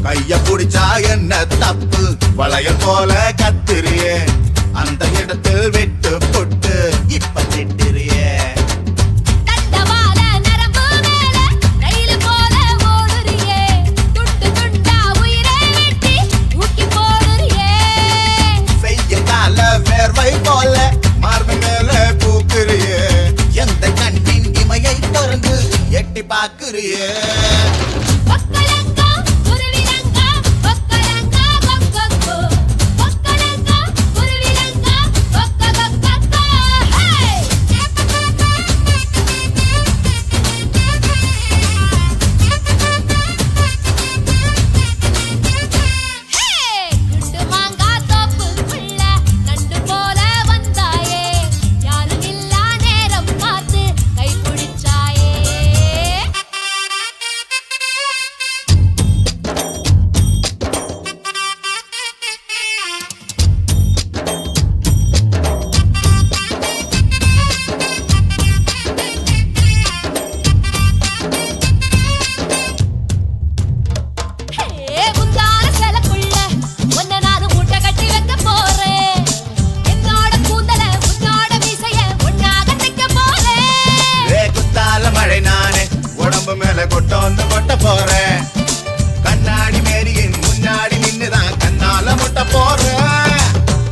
கைய புடிச்சா என்ன தப்பு வளையல் போல கத்திரியே அந்த இடத்தில் விட்டு புட்டு இப்ப திட்டிரியே தண்டவாள நரம்பு மேல ரயில் போல ஓடுறியே துண்டு துண்டா உயிரை வெட்டி தூக்கி போடுறியே செய்ய கால வேர்வை போல மார்பு மேல பூக்குறியே எந்த கண்ணின் இமையை திறந்து எட்டி பாக்குறியே ஒக்கலங்கா குருவிலங்கா ஒக்கலங்கா கொக்கொக்கோ ஒக்கலங்கா குருவிலங்கா கொக்கொக்கொக்கோ குண்டு மாங்கா தோப்புக்குள்ள நண்டு போல வந்தாயே யாருமில்லா நேரம் பார்த்து கை பிடிச்சாயே முந்தான சிலக்குள்ள ஒன்ன நானும் மூட்டை கட்டி வைக்க போறேன் என்னோட கூந்தல உன்னோட மீசைய ஒன்னாக தைக்க போறேன் குத்தால மழை நானே உடம்பு மேல கொட்டோந்து கொட்ட போறேன் கண்ணாடி மேரியின் முன்னாடி நின்னுதான் கண்ணால முட்ட போறேன்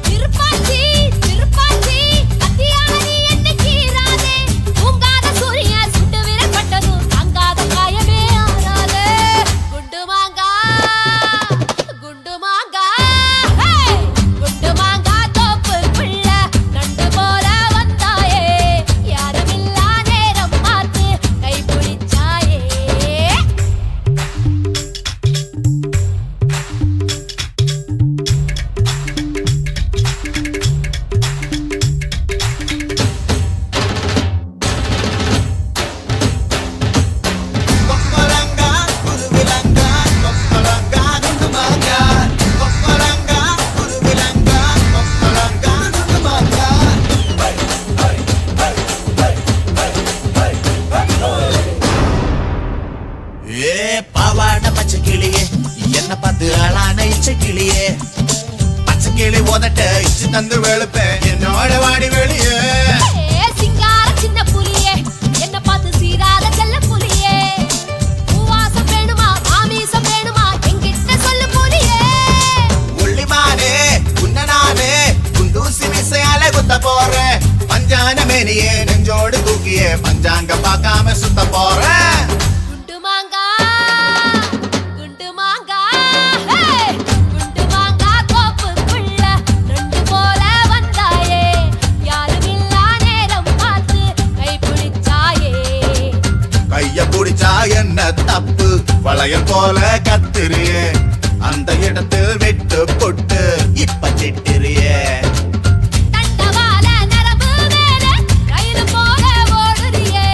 திருப்பாச்சி திருப்பாச்சி கத்தியால நீ என்ன கீறாதே தூங்காத சூரியன் சுட்டு விரப்பட்டதும் தாங்காத காயமே ஆறாதே குண்டு மாங்கா குண்டு மாங்கா குண்டு மாங்கா தோப்புக்குள்ள நண்டு போல வந்தாயே யாருமில்லா நேரம் பார்த்து கை பிடிச்சாயே ஏ பாவாட பச்சை கிளியே என்ன பார்த்து ஆளான இச்சை கிளியே பச்சை கிளி உதட்ட இச்சு தந்து வெளுப்பேன் என்னோட வாடி வெளியே சிங்கார சின்ன புலியே என்ன பார்த்து சீராத செல்ல புலியே பூவாசம் வேணுமா ஆமீசம் வேணுமா என்கிட்ட சொல்லு புலியே உள்ளிமானே உன்னனானே குண்டூசி மிசையால குத்த போறேன் பஞ்சான மேனியே நெஞ்சோடு தூக்கியே பஞ்சாங்க பார்க்காம சுத்த போறேன் குண்டு மாங்கா குண்டு மாங்கா தோப்புக்குள்ள ரெண்டு போல வந்தாயே யாரும் இல்லா நேரம் பார்த்து கை பிடிச்சாயே கைய புடிச்சா என்ன தப்பு வளையல் போல கத்துறியே அந்த இடத்தில் விட்டு பொட்டு இப்ப திட்டுறியே தண்டவாள நரம்பு மேல ரயில் போல ஓடுறியே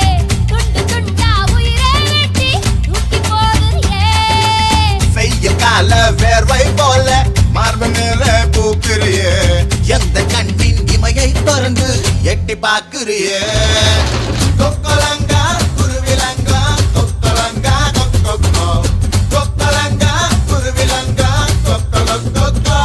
துண்டு துண்டா உயிரை வெட்டி தூக்கி போடுறியே வெய்ய கால வேர்வை போல மார்பு மேல பூக்குறியே எந்த கண்ணின் இமையை திறந்து எட்டி பாக்குறியே கொக்கலங்கா குருவிலங்கா கொக்கலங்கா கொக்கொக்கோ கொக்கலங்கா குருவிலங்கா கொக்கொக்கோ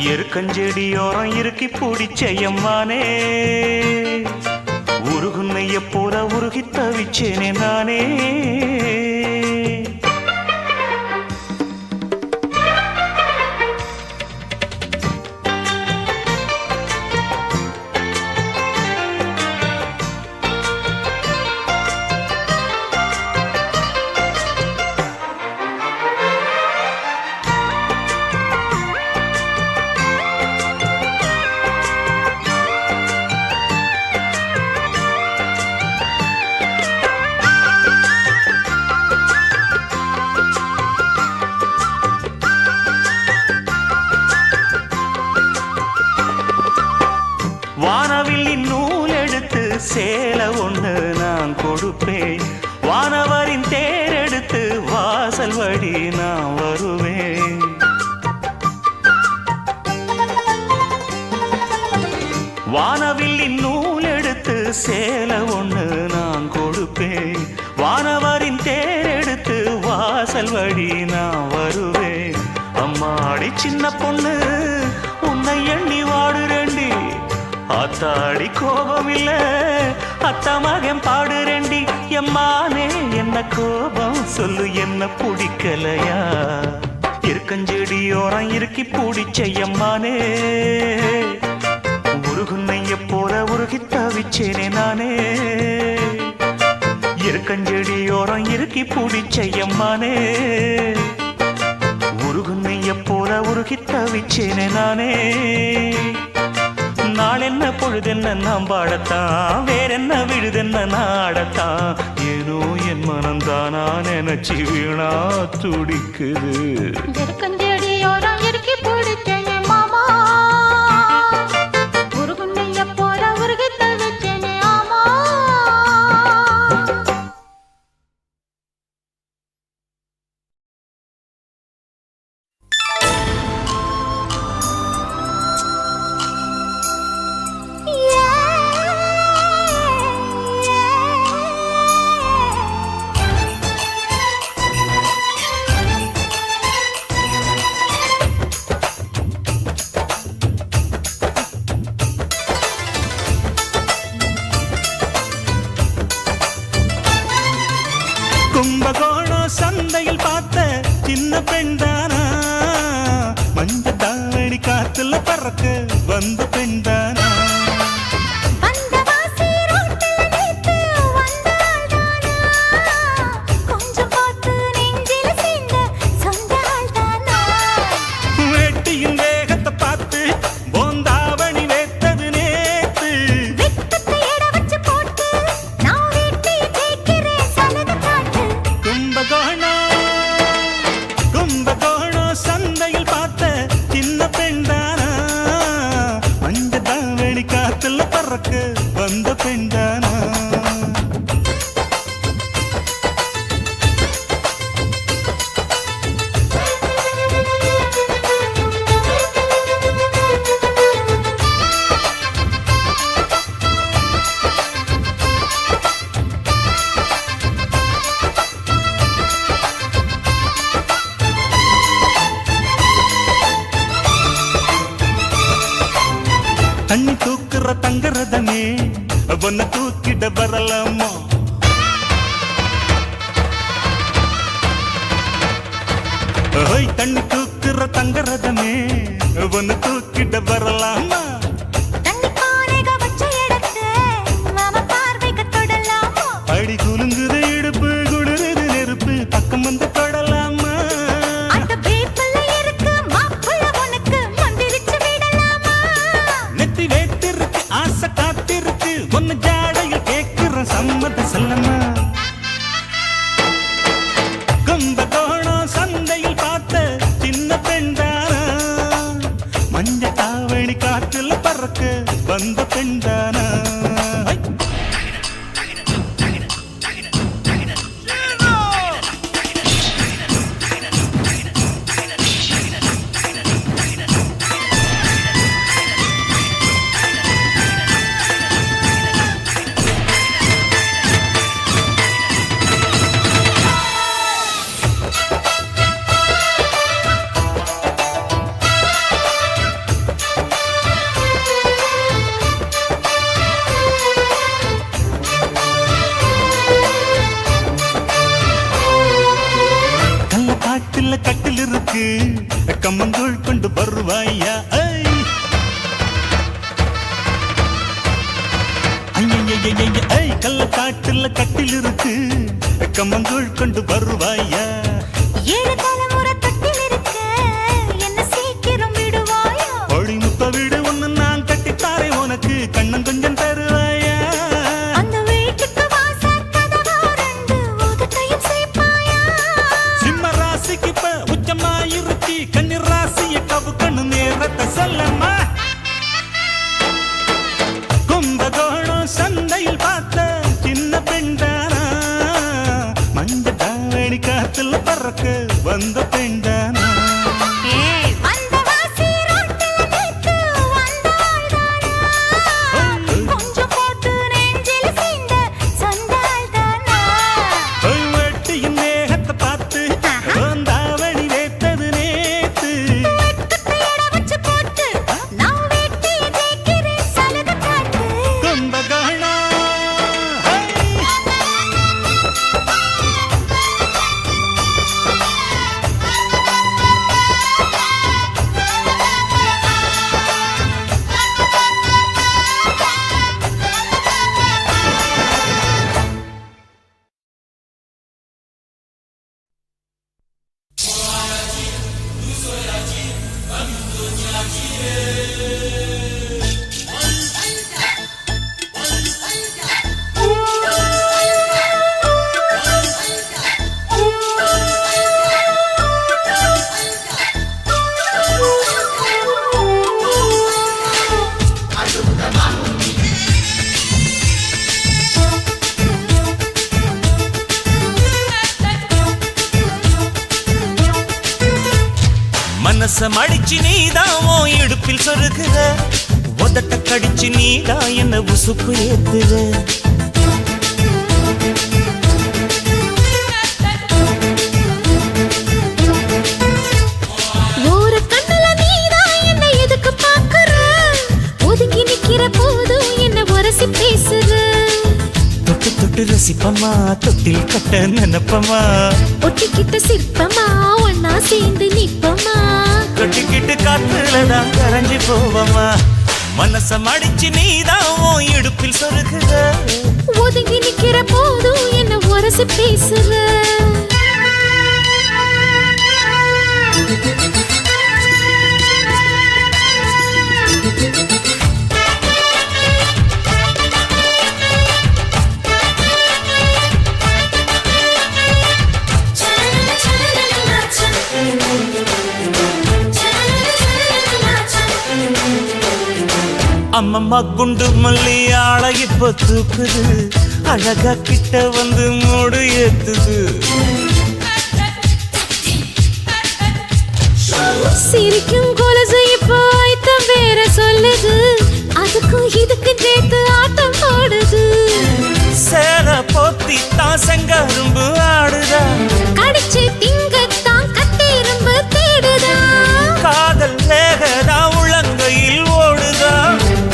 எருக்கஞ்செடியோரம் இறுக்கி பிடிச்சையம்மானே உருகுன்னைய போல உருகி தவிச்சேனே நானே கொடுப்பேன். வானவரின் தேரெடுத்து வாசல் வழி நான் வருவேன். வானவில்லின் நூல் எடுத்து சேலை ஒண்ணு நான் கொடுப்பேன். வானவரின் தேரெடுத்து வாசல் வழி நான் வருவேன். அம்மாடி சின்ன பொண்ணு உன்னை எண்ணி வாடுறேண்டி. ஆத்தாடி கோபம் இல்ல அத்த மகன் பாடுறேண்டி. எம்மானே என்ன கோபம் சொல்லு, என்ன பிடிக்கலையா? இருக்கஞ்செடியோரம் இருக்கி பிடிச்ச எம்மானே, உருகுன்னைய போல உருகி தவிச்சேனே நானே. இருக்கஞ்செடியோரம் இருக்கி பிடிச்ச எம்மானே, உருகுன்னைய போல உருகி தவிச்சேனே நானே. நாளென்ன பொழுதென்ன நாம் பாடத்தான், வேறென்ன விழுதென்ன நாடத்தான். ஏனோ என் மனந்தானா நினைச்சு வீணா துடிக்குது. நெருக்கஞ்செடியோரம் இறுக்கி பிடிச்ச என் மாமா, உருகுன்னைய போல உருகி தவிச்சேனே ஆமா. கும்பகோணம் சந்தையில் பார்த்த சின்ன பெண்தானா, மஞ்ச தாவணி காத்துல பறக்க வந்த பெண்தானா. வந்தவாசி ரோட்டில் நித்து வந்தாள்தானா, கொஞ்சம் பார்த்து நெஞ்சில சேர்ந்த சொந்தாள்தானா. வேட்டியின் வேகத்தை பார்த்து போந்தாவணி வேத்தது நேத்து. வெட்டத்தை எட வச்சு போட்டு நான் வீட்டை கேட்கிறேன் சலத காட்டு. கும்பகோணம் சந்தையில் பார்த்த சின்ன பெண்தானா, மஞ்ச தாவணி காத்துல பறக்க வந்த பெண்தானா. தண்ணி தூக்குற தங்கரதமே ஒன்ன தூக்கிட வரலாமா. ஓய் தண்ணி தூக்குற தங்கரதமே ஒன்ன தூக்கிட வரலாமா. தண்ணி பானைக வச்ச இடத்தை மாமா பார்வைக்கு தொடலாமா. அடி குலுங்குது இடுப்பு குளிருது நெருப்பு பக்கம் வந்து தொடலாமா. அந்த வேப்பில இருக்கு மாப்புள்ள உனக்கு மந்திரிச்சு விடலாமா. நெத்தி வேத்திருக்கு ஆசை காத்திருக்கு ஒன்னு ஜாடையில் கேட்கிற சம்மத செல்லமா. கும்பகோணம் சந்தையில் பார்த்த சின்ன பெண்தானா, மஞ்ச தாவணி காற்றுல பறக்க வந்த பெண்தானா. கள்ளக்காட்டுல கட்டில் இருக்கு கம்மங்கூழ் கொண்டு வருவாயா. கள்ளக்காட்டுல கட்டில் இருக்கு கம்மங்கூழ் கொண்டு வருவாயா. 7 தலைமுறை தொட்டில் இருக்க என்ன சீக்கிரம் விடுவாயா. ஒளிமுத்த வீடு ஒண்ணு நான் கட்டித்தாரே உனக்கு கண்ணம் கொஞ்சம் தருவாயா. அந்த வீட்டுக்கு வாச கதவா 2 உதட்டையும் சேர்ப்பாயா. சிம்ம ராசிக்கு இப்ப உச்சமாயிருச்சு கண்ணி ராசிய கவு கண்ணு நேரத்தை சொல்லம்மா. கும்பகோணம் சந்தையில் பார்த்த சின்ன பெண்ட காத்துல பறக்க வந்த பெண்டானா அந்த வாசி ரோட்டில் நிற்கு வந்தாள்தானா? கொஞ்சம் போட்டு நெஞ்சில் சீண்ட சொந்தாள்தானா? வெட்டியின் மேகத்தை பார்த்து வந்தாவணி வேத்தது நேத்து வெட்டுக்கு எடை வச்சு போட்டு நான் வெட்டிய தேய்க்கிறேன் சலுகை காட்டு. கொம்ப காணா மனச மடிச்சு நீதான் உன் இடுப்பில் சொருகுற உதட்ட கடிச்சு நீதான் என்ன உசுப்பு ஏத்துற ஒரு கண்ணுல நீதான் என்ன எதுக்கு பாக்குற ஒதுங்கி நிக்கிற போதும் என்ன உரசி பேசுற தொட்டு தொட்டு ரசிப்பமா தொட்டில் கட்ட நினைப்பமா ஒட்டிக்கிட்ட சிற்பமா ஒன்னா சேர்ந்து நிப்பமா கட்டிக்கிட்டு காத்துலதான் கரைஞ்சு போவமா மனச மடிச்சு நீதான் உன் இடுப்பில் சொருகுற ஒதுங்கி நிக்கிற போதும் என்ன உரசி பேசுற அம்மம்மா குண்டு மல்லி ஆள இப்ப தூக்குது அழகா கிட்ட வந்து மூடு ஏத்துது சிரிக்கும் கொலுசு இப்போ ஐத்தம் வேற சொல்லுது அதுக்கும் இதுக்கு சேர்த்து ஆட்டம் போடுது சேல போத்தி தான் செங்கரும்பு ஆடுதா கடிச்சு திங்கத்தான் கட்டிரும்பு தேடுதா காதல் வேகதா உள்ளங்கையில் ஓடுதா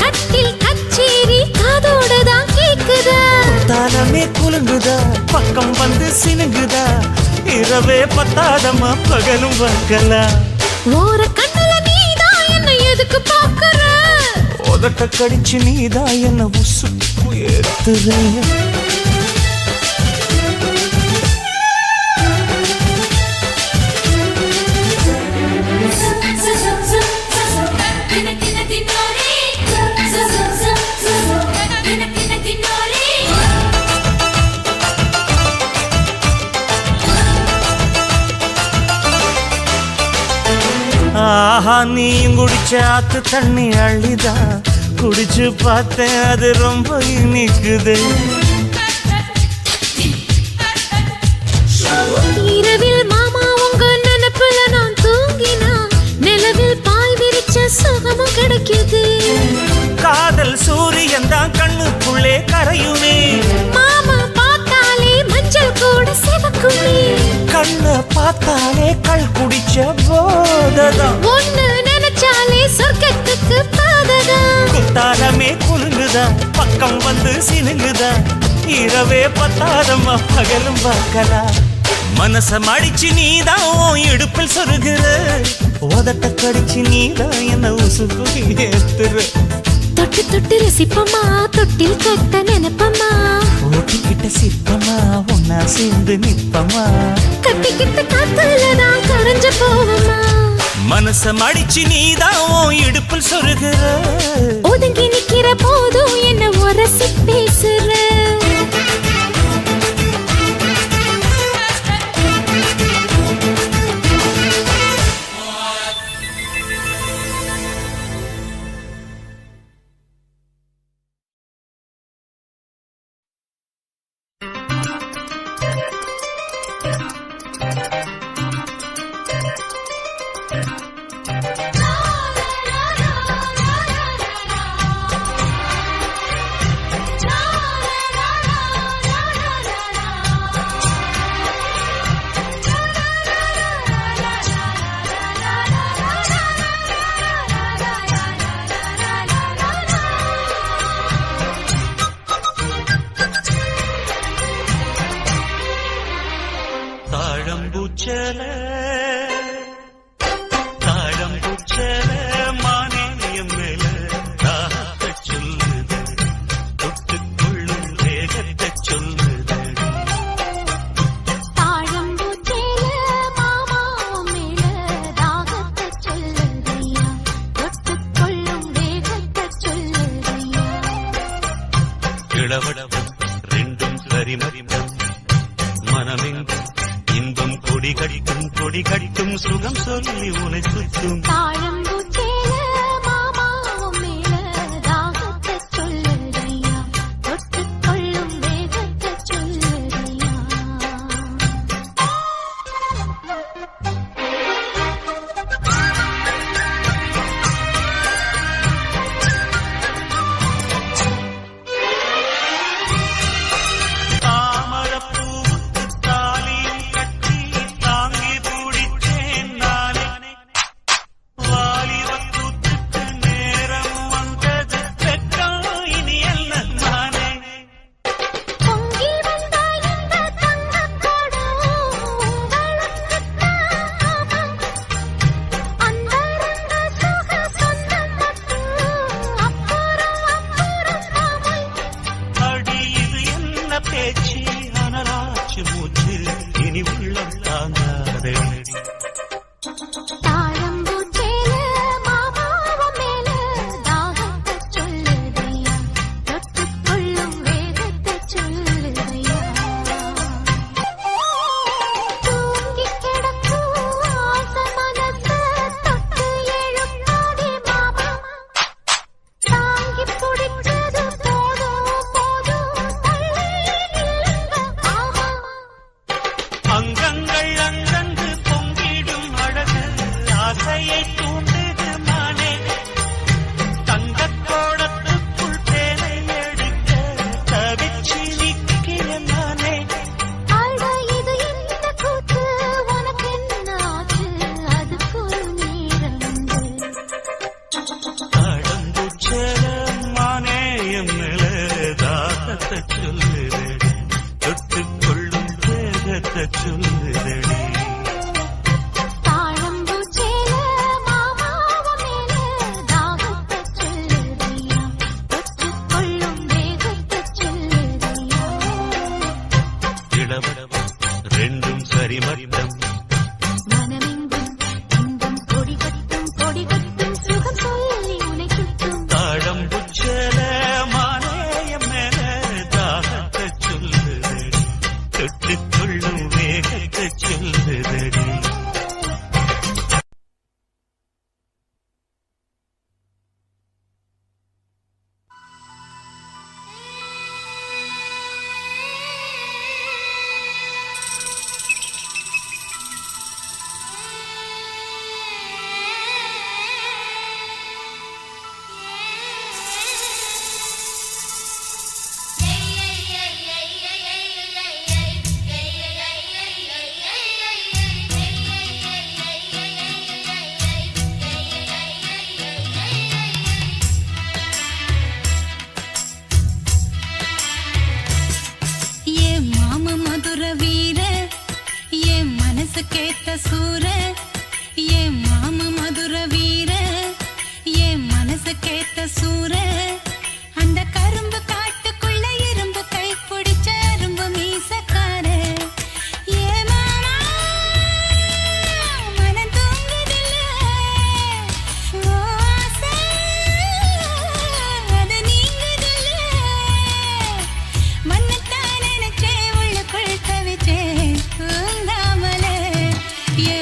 கட்டில் கச்சேரி காதோடுதான் கேக்குதா தானமே குலுங்குதா பக்கம் வந்து சினுங்குதா இரவே பத்தாதமா பகலும் பார்க்கலாம் ஓர கண்ணுல நீதான் என்ன எதுக்கு பாக்குற உதட்ட கடிச்சு நீதான் என்ன உசுப்பு ஏத்துற ஆஹா நீயும் குடிச்ச ஆத்து தண்ணி அள்ளிதான் குடிச்சு பார்த்தேன் அது ரொம்ப இனிக்குது இரவில் மாமா உங்க நினைப்புல நான் தூங்கினா நிலவில் பாய் விரிச்ச சுகமும் கிடைக்குது காதல் சூரியன் தான் கண்ணுக்குள்ளே கரையுமே மாமா பார்த்தாலே மஞ்சள் கூட சிவக்குமே கண்ண பார்த்தாலே கள் குடிச்ச போததான் ஒண்ணு நினைச்சாலே சொர்க்கத்துக்கு பாததா குத்தாலமே குலுங்குதா பக்கம் வந்து சினுங்குதா இரவே பத்தாதம்மா பகலும் பார்க்கலாம் மனச மடிச்சு நீதான் உன் இடுப்பில் சொருகுற உதட்ட கடிச்சு நீதான் என்ன உசுப்பு ஏத்துற தொட்டு தொட்டு ரசிப்பமா தொட்டில் கட்ட நினைப்பமா ஓட்டிக்கிட்ட சிற்பமா ஒன்னா சேர்ந்து நிப்பமா கட்டிக்கிட்ட காத்துலதான் கரைஞ்சு போவமா மனச மடிச்சு நீதான் உன் இடுப்பில் சொருகுற ஒதுங்கி நிக்கிற போதும் என்ன உரசி பேசுற தாழம்பூச்சல தாழம்பூச்சல மானியம் மேல தாகத்தை சொல்லுது தொட்டுக்கொள்ளும் வேகத்தை சொல்லுது தாழம்பூச்சேல மாமா மேல தாகத்தை சொல்லுதையா தொட்டுக்கொள்ளும் வேகத்தை சொல்லுதையா இளவடம் ரெண்டும் சரிமரிமம் மனமெங்கும் இன்பம் கொடி கடிக்கும் சுகம் சொல்லி உனை சுற்றும் தாழம்பூச்சேல மாமா மேல தாகத்தை சொல்லுதையா தொட்டுக்கொள்ளும் வேகத்தை சொல்லுதையா தாமரப்பூவுக்கு தாலியும் கட்டி தாங்கி பிடிச்சேன் நானே வாலிபக்கூத்துக்கு நேரம் வந்தது வெட்கம் இனி அல்ல நானே பொங்கி வந்த இந்த தங்கக்கோடு உங்களுக்குத்தான் அந்தரங்க சுக சொந்தம் மட்டும் அப்புறம் காமல் அடி இது என்ன பேச்சு அனலாச்சு மூச்சு இனி உள்ளம் தாங்காதே தாழம்பூச்சேல மாமாவ மேல தாகத்தை சொல்லுதையா தொட்டுக்கொள்ளும் வேகத்தை சொல்லுதையா தூங்கி கிடக்கும் ஆசை மனச தொட்டு எழுப்பாதே மாமா தாங்கி பிடிச்சது போதும் தள்ளி இல்லைங்க ஆமா அங்கங்கள் அங்கங்கு பொங்கிடும் அழகு ஆசையை தூண்டுது மானே தங்கக்கோடத்துக்குள் தேனை எடுக்க தவிச்சு நிற்கிற நானே அட இது என்ன கூத்து உனக்கு என்ன ஆச்சு அதுக்கு ஒரு நேரமுண்டு தாழம்பூச்சல மானே என் மேல தாகத்தை சொல்லுதடி தொட்டுக்கொள்ளும் வேகத்தை சொல்லுதடி தாழம்பூச்சேல மாமாவ மேல தாகத்தை சொல்லுதையா தொட்டுக்கொள்ளும் வேகத்தை சொல்லுதையா இளவடம் ரெண்டும் சரிமரிமம் மனமெங்கும் இன்பம் கொடி கட்டும் சுகம் சொல்லி உனை சுற்றும் தாழம்பூச்சல மானேயம் மேல தாகத்தை சொல்லுதடி தொட்டுக்கொள்ளும் வேகத்தை சொல்லுதடி ஏ மாம மதுர வீர ஏ மனசு கேட்ட சூர ஏ மாம மதுர வீர ஏ மனசு கேட்ட சூர அந்த கரும்பு காட்டுக்குள்ள இரும்பு கை பிடிச்ச அரும்பு மீசக்கார ஏ மாமா மனம் தூங்குதில்ல ஓ ஆசை அது நீங்குதில்ல மண்ணத்தான் நினைச்சே உள்ளுக்குள் தவிச்சே தூங்காமலே ஏ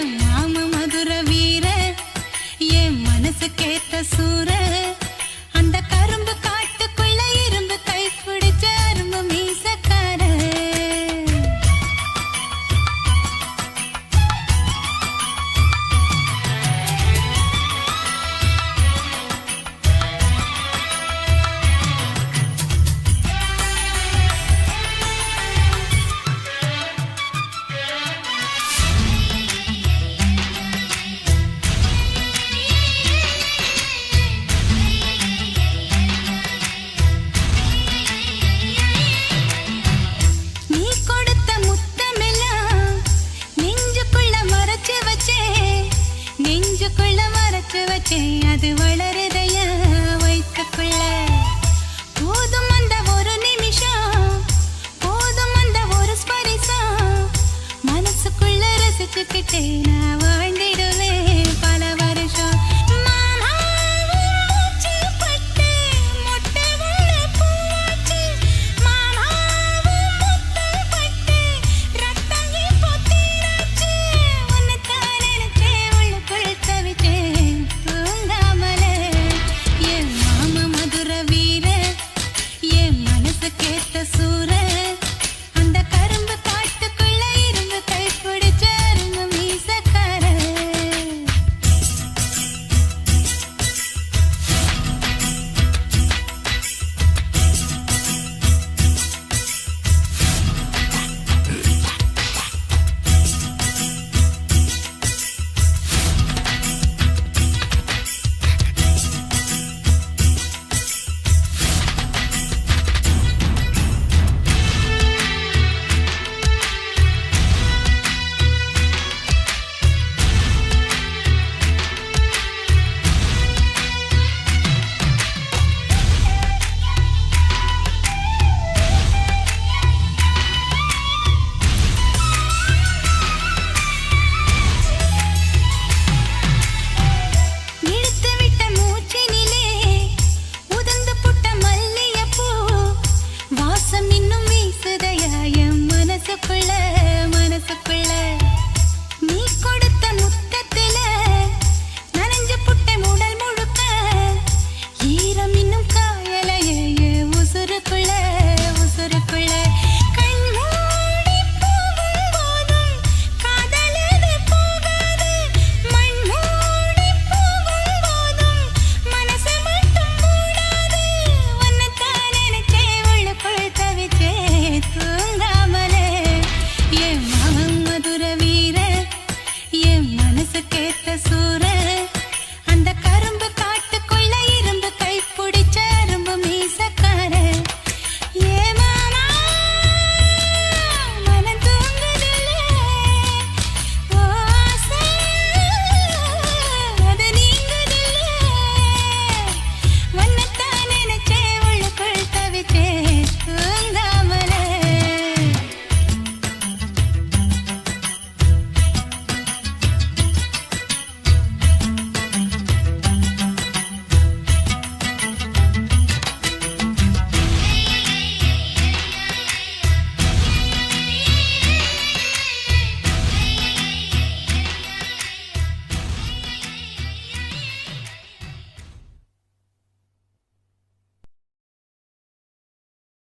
வச்சேனா